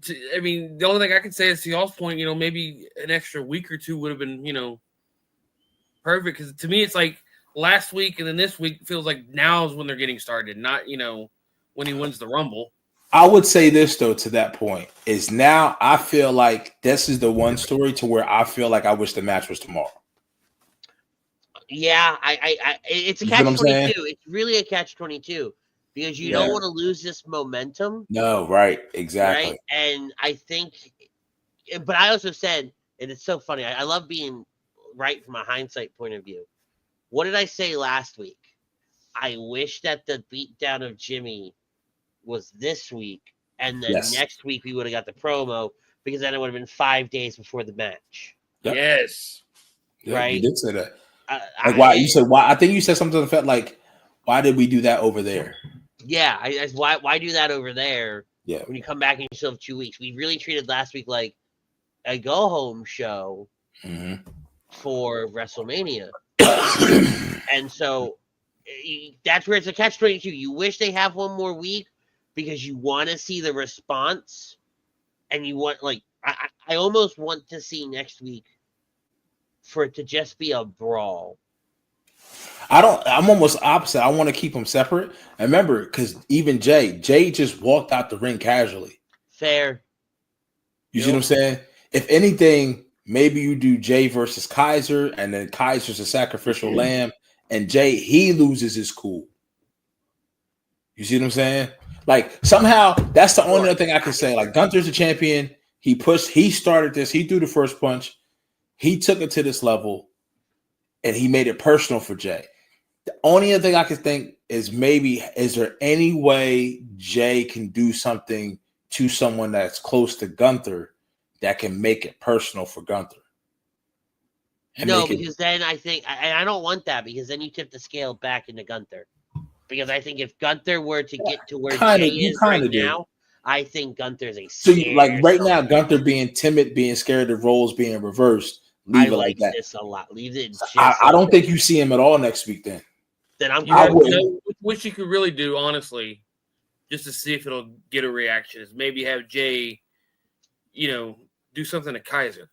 the only thing I can say is to y'all's point. Maybe an extra week or two would have been, perfect. Because to me, it's like last week and then this week feels like now is when they're getting started, not when he wins the Rumble. I would say this though, to that point, is now I feel like this is the one story to where I feel like I wish the match was tomorrow. Yeah, it's a catch-22. It's really a catch-22 because you don't want to lose this momentum. No, right, exactly. Right? And I think, but I also said, and it's so funny, I love being right from a hindsight point of view. What did I say last week? I wish that the beatdown of Jimmy was this week, and then next week we would have got the promo because then it would have been 5 days before the match. Yep. Yes. Yeah, right. You did say that. Why you said why? I think you said something that felt like, why did we do that over there? Yeah, why do that over there? Yeah. When you come back and you still have 2 weeks, we really treated last week like a go home show for WrestleMania, and so that's where it's a catch-22. You wish they have one more week because you want to see the response, and you want I almost want to see next week for it to just be a brawl. I'm almost opposite. I want to keep them separate. And remember, because even Jay just walked out the ring casually. Fair. You see what I'm saying? If anything, maybe you do Jay versus Kaiser, and then Kaiser's a sacrificial lamb, and Jay, he loses his cool. You see what I'm saying? Like, somehow, that's the only other thing I can say. Like, Gunther's a champion. He started this. He threw the first punch. He took it to this level, and he made it personal for Jay. The only other thing I can think is maybe, is there any way Jay can do something to someone that's close to Gunther that can make it personal for Gunther? No, because then I think, I don't want that, because then you tip the scale back into Gunther. Because I think if Gunther were to get to where Jay is right now, I think Gunther's a now, Gunther being timid, being scared of roles being reversed. Leave it like that. This a lot. Leave it. I don't think you see him at all next week. Then what you could really do, honestly, just to see if it'll get a reaction, is maybe have Jay, do something to Kaiser.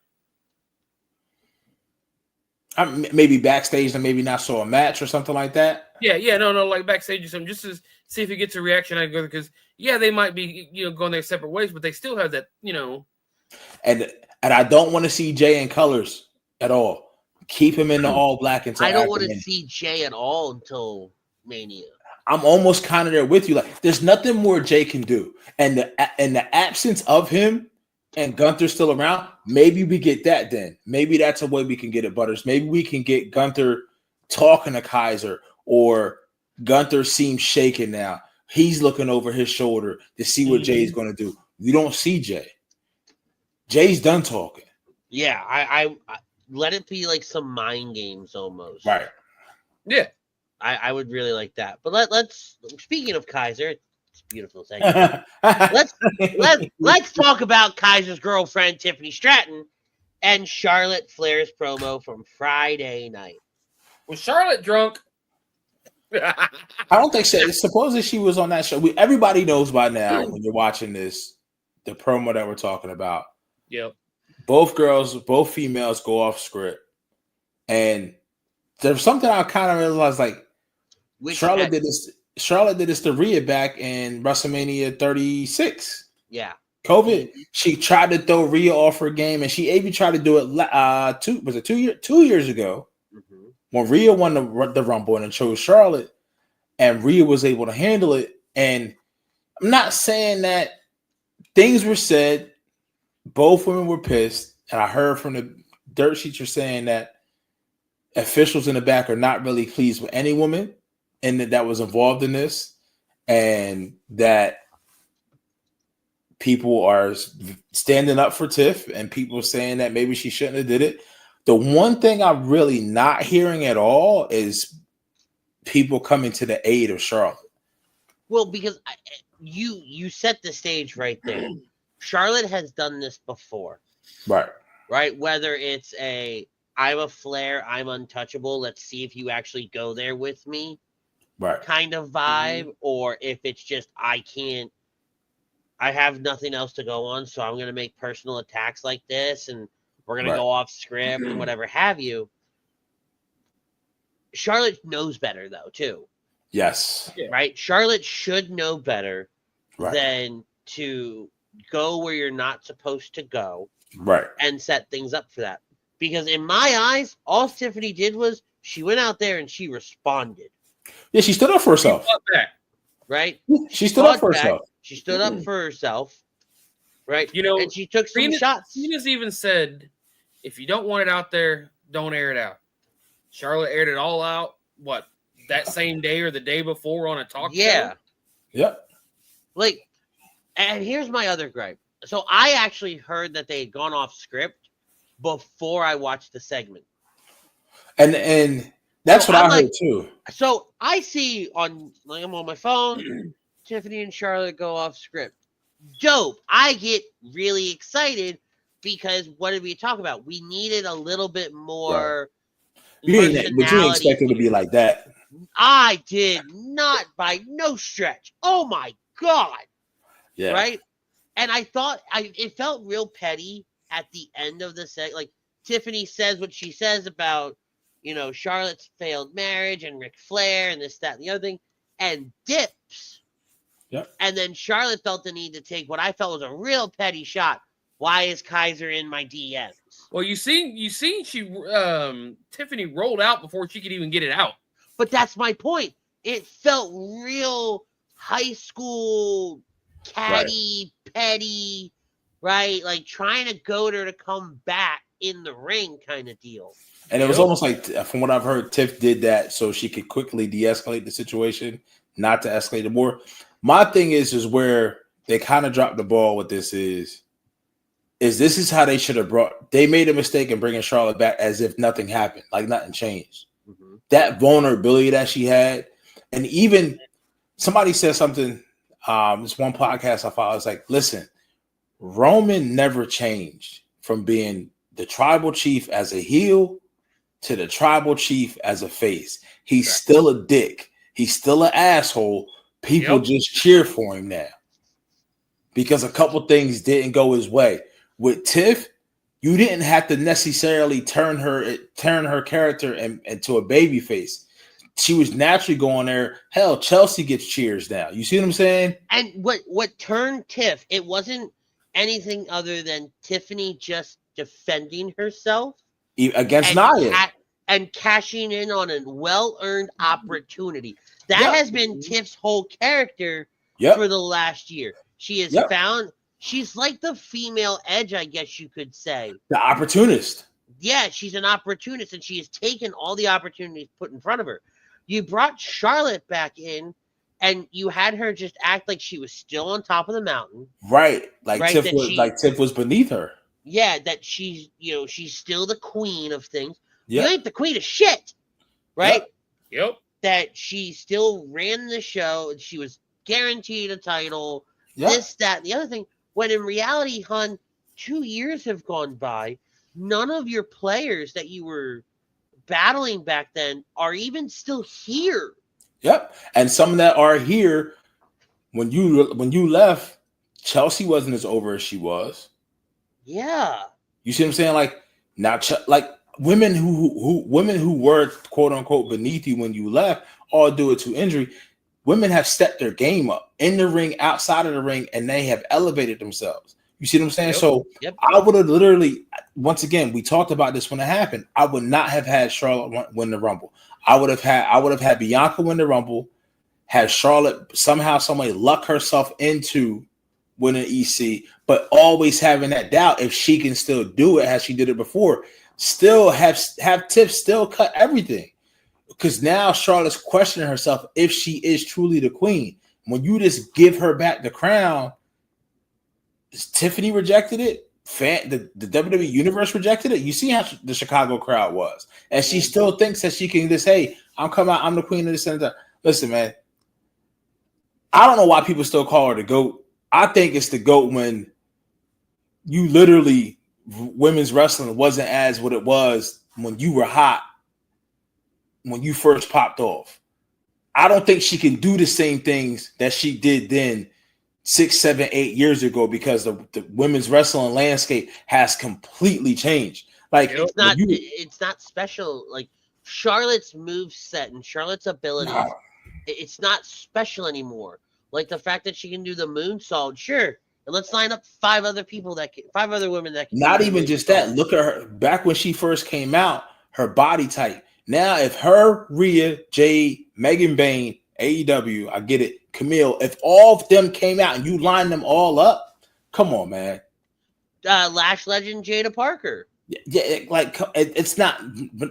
Maybe backstage and maybe not show a match or something like that. No, like backstage or something, just to see if he gets a reaction. Because they might be going their separate ways, but they still have that And I don't want to see Jay in colors at all. Keep him in the all black until I don't want to see Jay at all until Mania. I'm almost kind of there with you. Like, there's nothing more Jay can do, and the absence of him and Gunther still around, maybe we get that then. Maybe that's a way we can get it, Butters. Maybe we can get Gunther talking to Kaiser, or Gunther seems shaken now. He's looking over his shoulder to see what Jay's going to do. We don't see Jay. Jay's done talking. Yeah, I let it be like some mind games almost. Right. Yeah. I would really like that. But let's speaking of Kaiser, it's a beautiful thing. let's talk about Kaiser's girlfriend, Tiffany Stratton, and Charlotte Flair's promo from Friday night. Was Charlotte drunk? I don't think so. Supposedly she was on that show. Everybody knows by now when you're watching this, the promo that we're talking about. Yep. Both females go off script. And there's something I kind of realized, like, Charlotte did this to Rhea back in WrestleMania 36. Yeah. COVID, she tried to throw Rhea off her game, and she even tried to do it 2 years ago when Rhea won the Rumble and chose Charlotte, and Rhea was able to handle it. And I'm not saying that things were said, both women were pissed, and I heard from the dirt sheets are saying that officials in the back are not really pleased with any woman and that was involved in this, and that people are standing up for Tiff, and people saying that maybe she shouldn't have did it. The one thing I'm really not hearing at all is people coming to the aid of Charlotte. Well, because you set the stage right there. Charlotte has done this before. Right? Whether it's I'm a Flair, I'm untouchable, let's see if you actually go there with me kind of vibe, or if it's just I have nothing else to go on, so I'm going to make personal attacks like this, and we're going to go off script and whatever have you. Charlotte knows better, though, too. Yes. Right? Charlotte should know better than to go where you're not supposed to go and set things up for that. Because in my eyes, all Tiffany did was she went out there and she responded. Yeah, she stood up for herself. Right? She stood up for herself. She stood up for herself. Right? You know, and she took some shots. Cena's even said, if you don't want it out there, don't air it out. Charlotte aired it all out, that same day or the day before on a talk show? Yep. Like, and here's my other gripe. So I actually heard that they had gone off script before I watched the segment. And that's what I heard too. So I see I'm on my phone, Tiffany and Charlotte go off script. Dope. I get really excited because what did we talk about? We needed a little bit more. But you didn't expect it to be like that. I did not by no stretch. Oh my God. Yeah. Right? And I thought it felt real petty at the end of the set. Like Tiffany says what she says about, Charlotte's failed marriage and Ric Flair and this, that, and the other thing, and dips. Yep. And then Charlotte felt the need to take what I felt was a real petty shot. Why is Kaiser in my DMs? Well, you seen she Tiffany rolled out before she could even get it out. But that's my point. It felt real high school catty, petty, right? Like trying to goad her to come back in the ring kind of deal. And it was almost like, from what I've heard, Tiff did that so she could quickly de-escalate the situation, not to escalate it more. My thing is where they kind of dropped the ball with this is this is how they should have they made a mistake in bringing Charlotte back as if nothing happened, like nothing changed. Mm-hmm. That vulnerability that she had, and even somebody said something, this one podcast I follow, it's like, listen, Roman never changed from being the tribal chief as a heel to the tribal chief as a face. He's still a dick. He's still an asshole. People just cheer for him now because a couple things didn't go his way. With Tiff, you didn't have to necessarily turn her character into a baby face. She was naturally going there. Hell, Chelsea gets cheers now. You see what I'm saying? And what turned Tiff, it wasn't anything other than Tiffany just defending herself against Nia and cashing in on a well-earned opportunity. That has been Tiff's whole character for the last year. She has found. She's like the female Edge, I guess you could say. The opportunist. Yeah, she's an opportunist, and she has taken all the opportunities put in front of her. You brought Charlotte back in, and you had her just act like she was still on top of the mountain. Right. Tiff was beneath her. Yeah, that she's still the queen of things. Yep. You ain't the queen of shit. Right? Yep. That she still ran the show. She was guaranteed a title. Yep. This, that, and the other thing. When in reality, hon, 2 years have gone by. None of your players that you were battling back then are even still here. Yep. And some that are here, when you left, Chelsea wasn't as over as she was. Yeah. You see what I'm saying? Like now, like women who were quote unquote beneath you when you left, all due to injury. women have stepped their game up in the ring, outside of the ring, and they have elevated themselves. You see what I'm saying? Yep. So Yep. I would have literally, once again, we talked about this when it happened. I would not have had Charlotte win the Rumble. I would have had Bianca win the Rumble, had Charlotte somehow, somebody luck herself into winning EC, but always having that doubt if she can still do it as she did it before. Still have Tiff still cut everything. Because now Charlotte's questioning herself if she is truly the queen. When you just give her back the crown, Tiffany rejected it. The WWE Universe rejected it. You see how the Chicago crowd was. And she still thinks that she can just, hey, I'm coming out, I'm the queen of this and that. Listen, man, I don't know why people still call her the GOAT. I think it's the GOAT when you literally, women's wrestling wasn't as what it was when you were hot, when you first popped off. I don't think she can do the same things that she did then 6, 7, 8 years ago because the women's wrestling landscape has completely changed. Like it's not special. Like Charlotte's move set and Charlotte's abilities, it's not special anymore. Like the fact that she can do the moonsault, sure. And let's line up 5 other women that can. Not even just that. Look at her back when she first came out, her body type. Now, if her, Rhea, Jade, Megan Bayne, AEW, I get it, Camille, if all of them came out and you line them all up, come on, man. Lash legend Jada Parker. Yeah, it's not,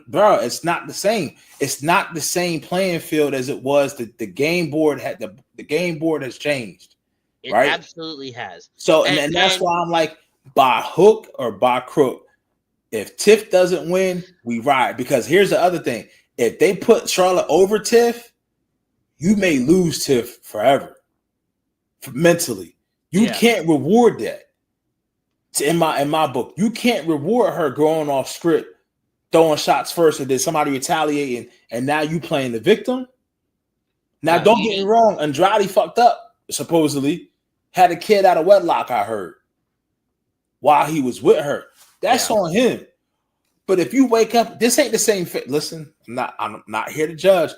bro. It's not the same. It's not the same playing field as it was. The game board the game board has changed. It right? absolutely has. So and that's why I'm like, by hook or by crook, if Tiff doesn't win, we ride. Because here's the other thing: if they put Charlotte over Tiff, you may lose Tiff forever. Mentally, you can't reward that. In my book, you can't reward her going off script, throwing shots first, and then somebody retaliating, and now you playing the victim. Now, don't get me wrong, Andrade fucked up, supposedly, had a kid out of wedlock, I heard, while he was with her. That's on him. But if you wake up, this ain't the same fit. Listen, I'm not here to judge.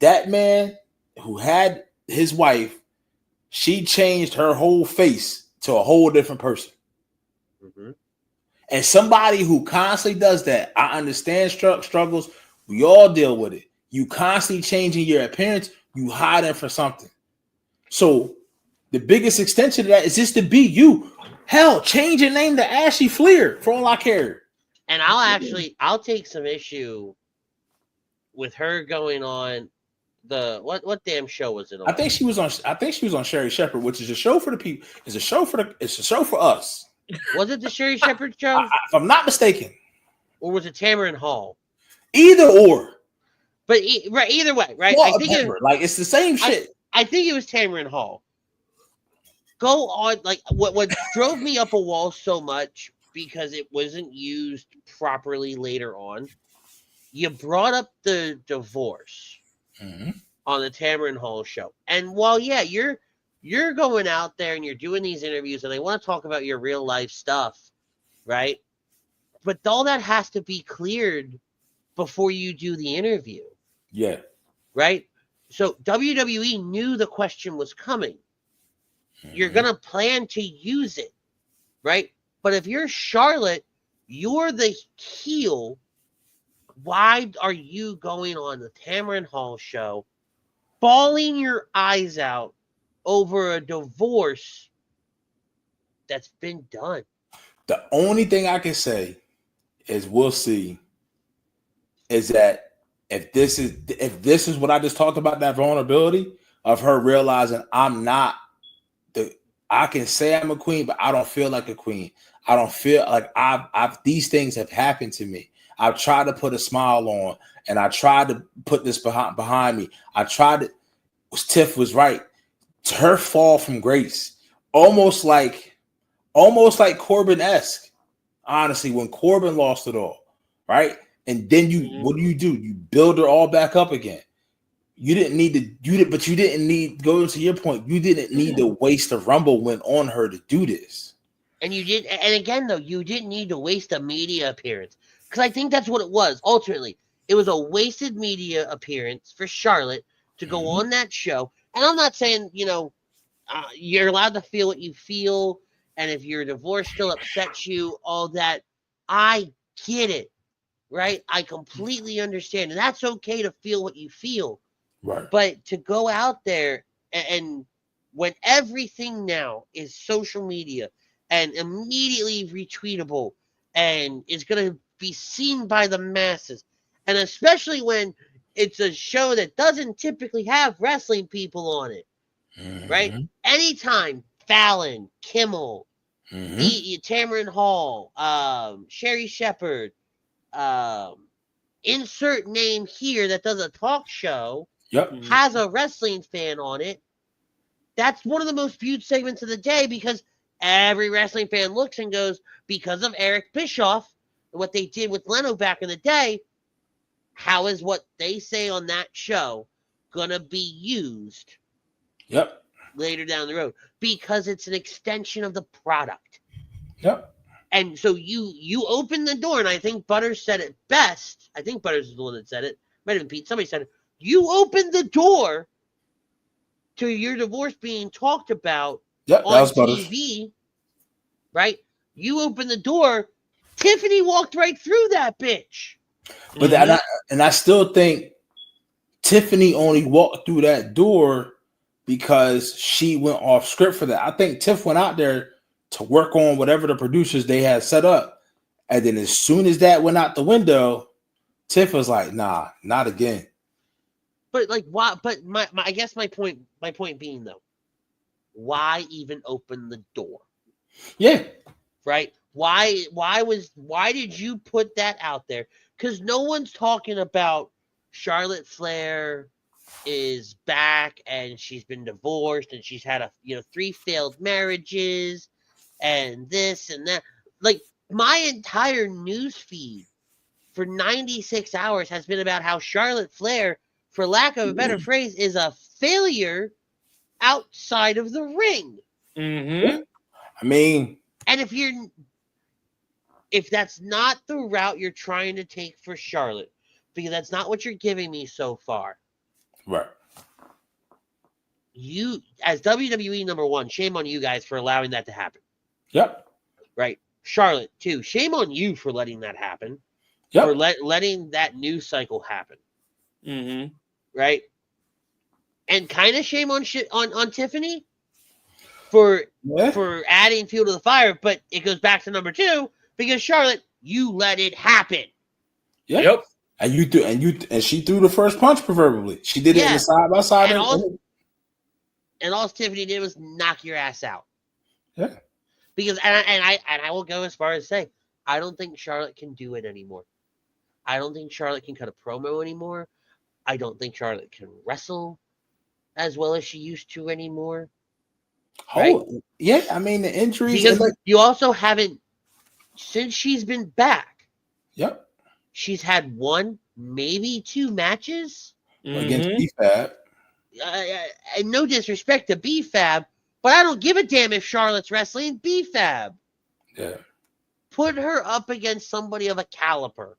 That man who had his wife, she changed her whole face to a whole different person. Mm-hmm. And somebody who constantly does that, I understand struggles. We all deal with it. You constantly changing your appearance, you hiding for something. So the biggest extension of that is just to be you. Hell, change your name to Ashley Fleer for all I care. And I'll take some issue with her going on the what damn show was it on? I think she was on Sherry Shepherd, which is a show for the people. It's a show for us. Was it the Sherry Shepherd show? If I'm not mistaken. Or was it Tamron Hall? Either or. But either way, right? Well, I think it's the same shit. I think it was Tamron Hall. Go on, like what drove me up a wall so much because it wasn't used properly later on. You brought up the divorce on the Tamron Hall show, and while you're going out there and you're doing these interviews, and they want to talk about your real life stuff, right? But all that has to be cleared before you do the interview. Yeah. Right? So WWE knew the question was coming. You're going to plan to use it, right? But if you're Charlotte, you're the heel. Why are you going on the Tamron Hall show, bawling your eyes out over a divorce that's been done? The only thing I can say is we'll see is that if this is what I just talked about, that vulnerability of her realizing I can say I'm a queen, but I don't feel like a queen. I don't feel like these things have happened to me. I've tried to put a smile on, and I tried to put this behind me. Tiff was right. It's her fall from grace, almost like Corbin-esque. Honestly, when Corbin lost it all, right? And then what do? You build her all back up again. You didn't need to going to your point, you didn't need to waste a Rumble win on her to do this. And you did, and again though, you didn't need to waste a media appearance. Because I think that's what it was. Ultimately, it was a wasted media appearance for Charlotte to go on that show And I'm not saying, you're allowed to feel what you feel. And if your divorce still upsets you, all that, I get it, right? I completely understand. And that's okay to feel what you feel. Right. But to go out there and when everything now is social media and immediately retweetable and is going to be seen by the masses, and especially when it's a show that doesn't typically have wrestling people on it, right? Anytime Fallon, Kimmel, Tamron Hall, Sherry Shepherd, insert name here that does a talk show, has a wrestling fan on it, that's one of the most viewed segments of the day because every wrestling fan looks and goes, because of Eric Bischoff and what they did with Leno back in the day, how is what they say on that show going to be used later down the road? Because it's an extension of the product. And so you open the door, and I think Butters said it best. I think Butters is the one that said it. Might have been Pete. Somebody said it. You open the door to your divorce being talked about on TV, right? You open the door. Tiffany walked right through that bitch. But I still think Tiffany only walked through that door because she went off script for that. I think Tiff went out there to work on whatever the producers they had set up. And then as soon as that went out the window, Tiff was like, nah, not again. But like, why? But I guess my point being though, why even open the door? Yeah. Right. Why did you put that out there? Because no one's talking about Charlotte Flair is back and she's been divorced and she's had 3 failed marriages and this and that. Like, my entire news feed for 96 hours has been about how Charlotte Flair, for lack of a better phrase, is a failure outside of the ring. I mean, and if that's not the route you're trying to take for Charlotte, because that's not what you're giving me so far. Right. You, as WWE number one, shame on you guys for allowing that to happen. Yep. Right. Charlotte, too. Shame on you for letting that happen. Yep. For letting that news cycle happen. Right. And kind of shame on Tiffany for adding fuel to the fire, but it goes back to number 2 because Charlotte, you let it happen. Yep. And she threw the first punch proverbially. She did it in the side by side. And all Tiffany did was knock your ass out. Yeah. Because I will go as far as say, I don't think Charlotte can do it anymore. I don't think Charlotte can cut a promo anymore. I don't think Charlotte can wrestle as well as she used to anymore. Right? Yeah, I mean the injuries. Because you also haven't, since she's been back. Yep. She's had 1, maybe 2 matches against B-Fab. And no disrespect to B-Fab, but I don't give a damn if Charlotte's wrestling B-Fab. Yeah. Put her up against somebody of a caliber.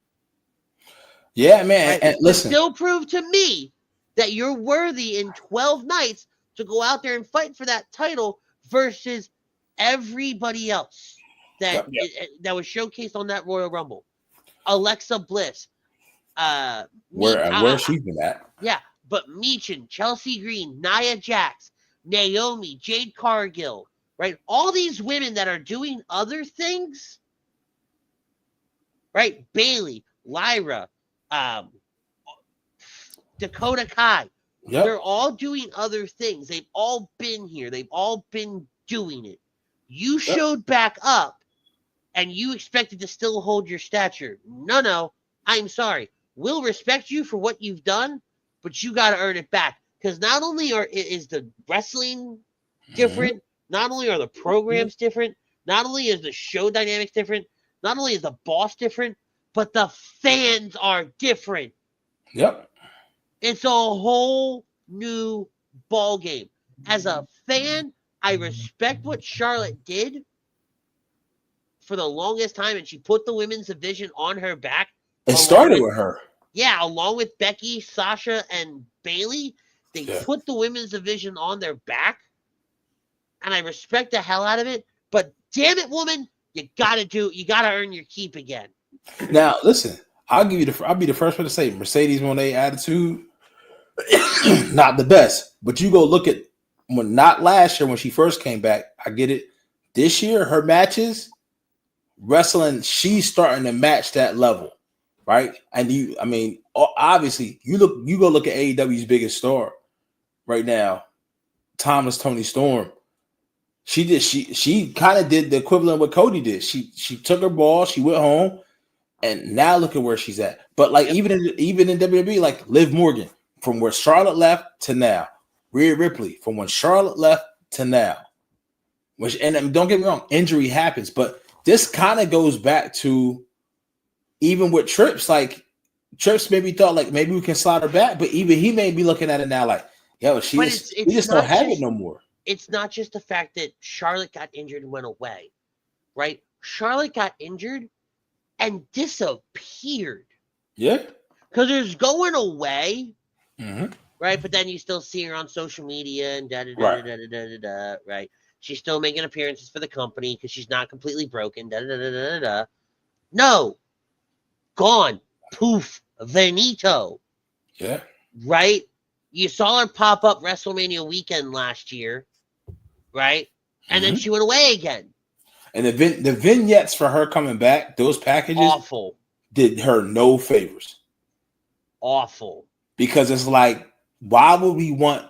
Yeah, man. Right? And listen. Still prove to me that you're worthy in 12 nights to go out there and fight for that title versus everybody else that was showcased on that Royal Rumble. Alexa Bliss. Where she's been at. Yeah, but Meechin, Chelsea Green, Nia Jax, Naomi, Jade Cargill, right? All these women that are doing other things, right? Bailey, Lyra, Dakota Kai. Yep. They're all doing other things. They've all been here. They've all been doing it. You showed back up and you expected to still hold your stature. No. I'm sorry. We'll respect you for what you've done, but you got to earn it back. Because not only is the wrestling different, not only are the programs different, not only is the show dynamics different, not only is the boss different, but the fans are different. Yep. It's a whole new ball game. As a fan, I respect what Charlotte did for the longest time, and she put the women's division on her back. It started with her. Yeah, along with Becky, Sasha, and Bailey. They put the women's division on their back, and I respect the hell out of it. But damn it, woman, you gotta earn your keep again. Now, listen, I'll be the first one to say Mercedes Moné attitude, not the best. But you go look at not last year when she first came back. I get it. This year, her matches, wrestling, she's starting to match that level, right? And obviously, you go look at AEW's biggest star right now, Toni Storm. She kind of did the equivalent of what Cody did. She took her ball, she went home, and now look at where she's at. But like even in WWE, like Liv Morgan, from where Charlotte left to now, Rhea Ripley, from when Charlotte left to now. And don't get me wrong, injury happens, but this kind of goes back to even with Trips. Like Trips maybe thought like maybe we can slide her back, but even he may be looking at it now like, yo, we just don't have it no more. It's not just the fact that Charlotte got injured and went away, right? Charlotte got injured and disappeared. Yeah. Because there's going away, right? But then you still see her on social media and da-da-da-da-da-da-da, right? She's still making appearances for the company because she's not completely broken, da-da-da-da-da-da. No. Gone. Poof. Venito. Yeah. Right? You saw her pop up WrestleMania weekend last year, right? And then she went away again. And the vignettes for her coming back, those packages, awful, did her no favors. Awful. Because it's like, why would we want?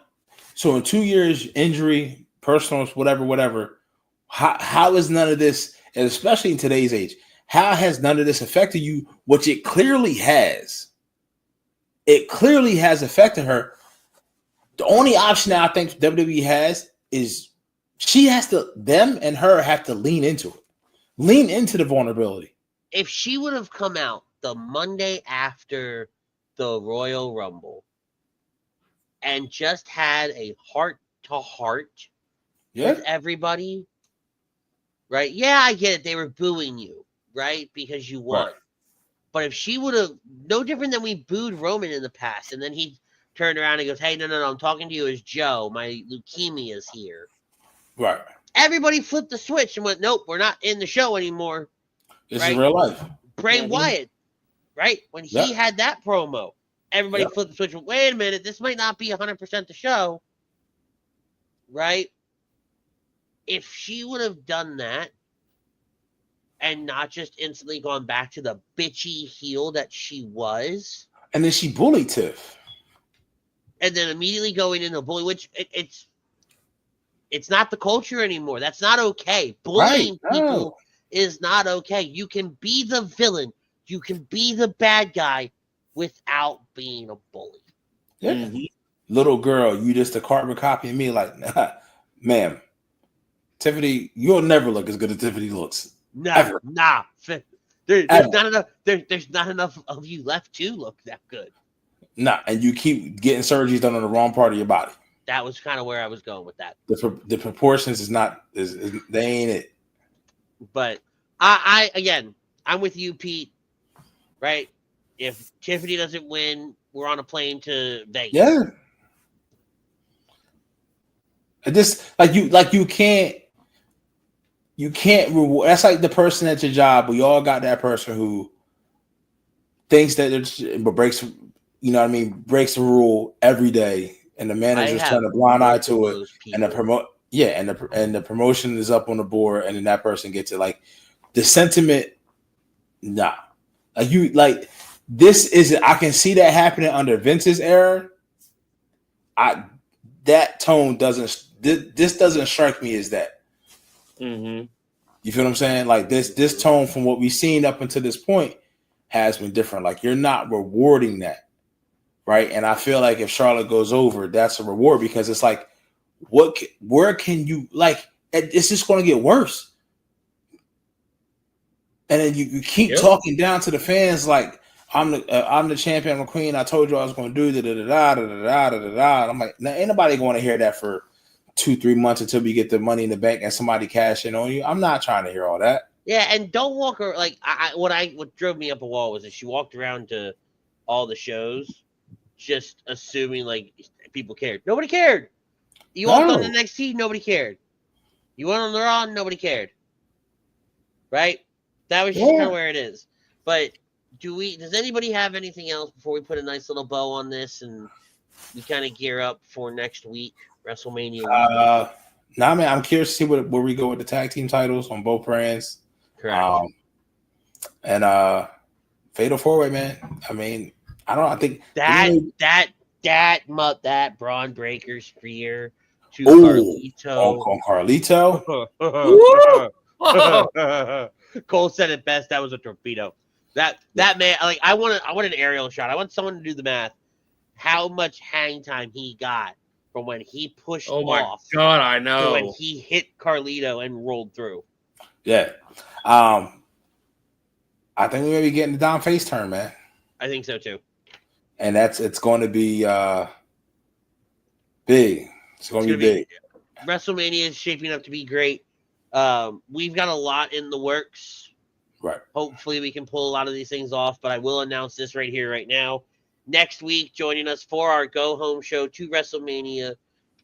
So in 2 years, injury, personals, whatever. How is none of this, and especially in today's age, how has none of this affected you? Which it clearly has. It clearly has affected her. The only option that I think WWE has is them and her have to lean into it. Lean into the vulnerability. If she would have come out the Monday after the Royal Rumble and just had a heart-to-heart with everybody, right? Yeah, I get it. They were booing you, right? Because you won. Right. But if she would have, no different than we booed Roman in the past, and then he turned around and goes, hey, no, I'm talking to you as Joe. My leukemia is here. Right. Everybody flipped the switch and went, nope, we're not in the show anymore. This is real life. Bray Wyatt, right? When he had that promo, everybody flipped the switch. Wait a minute, this might not be 100% the show. Right? If she would have done that and not just instantly gone back to the bitchy heel that she was. And then she bullied Tiff. And then immediately going into bully, which it's not the culture anymore. That's not okay. Bullying people is not okay. You can be the villain. You can be the bad guy without being a bully. Yeah. Mm-hmm. Little girl, you just a carbon copy of me. Like, nah, ma'am, Tiffany, you'll never look as good as Tiffany looks. Nah. There's not enough. There's not enough of you left to look that good. Nah, and you keep getting surgeries done on the wrong part of your body. That was kind of where I was going with that. The proportions they ain't it. But I again, I'm with you, Pete. Right? If Tiffany doesn't win, we're on a plane to Vegas. Yeah. And this you can't reward. That's like the person at your job. We all got that person who thinks that but breaks, breaks the rule every day, and the manager's turn a blind eye to it, and the promotion is up on the board, and then that person gets it. Like the sentiment, nah. This isn't. I can see that happening under Vince's era. That tone doesn't. This doesn't strike me as that. Mm-hmm. You feel what I'm saying? Like this tone from what we've seen up until this point has been different. Like you're not rewarding that, right? And I feel like if Charlotte goes over, that's a reward because it's like, where can you like? It's just going to get worse. And then you keep talking down to the fans like I'm the champion, I'm the queen. I told you I was going to do da. I'm like, now, ain't nobody going to hear that for 2-3 months until we get the money in the bank and somebody cash in on you. I'm not trying to hear all that. Yeah, and don't walk her like what drove me up a wall was that she walked around to all the shows, just assuming like people cared. Nobody cared. You walked on the NXT, nobody cared. You went on the Raw, nobody cared. Right? That was just kind of where it is. But does anybody have anything else before we put a nice little bow on this and we kind of gear up for next week, WrestleMania week? Nah, man, I'm curious to see where we go with the tag team titles on both brands. Correct. And Fatal 4-Way, man. I mean, I think that Braun Breaker spear to Carlito. On Carlito. Cole said it best. That was a torpedo. That man, like I want an aerial shot. I want someone to do the math. How much hang time he got from when he pushed off. Oh my God, I know. To when he hit Carlito and rolled through. Yeah. I think we may be getting the Dom face turn, man. I think so too. And it's going to be big. It's going to be big. WrestleMania is shaping up to be great. We've got a lot in the works. Right. Hopefully we can pull a lot of these things off, but I will announce this right here, right now. Next week, joining us for our go-home show to WrestleMania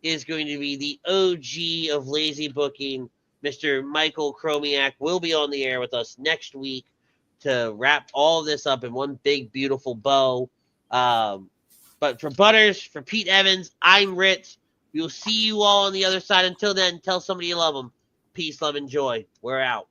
is going to be the OG of lazy booking, Mr. Michael Chromiak will be on the air with us next week to wrap all of this up in one big, beautiful bow. But for Butters, for Pete Evans, I'm Ritz. We'll see you all on the other side. Until then, tell somebody you love them. Peace, love, and joy. We're out.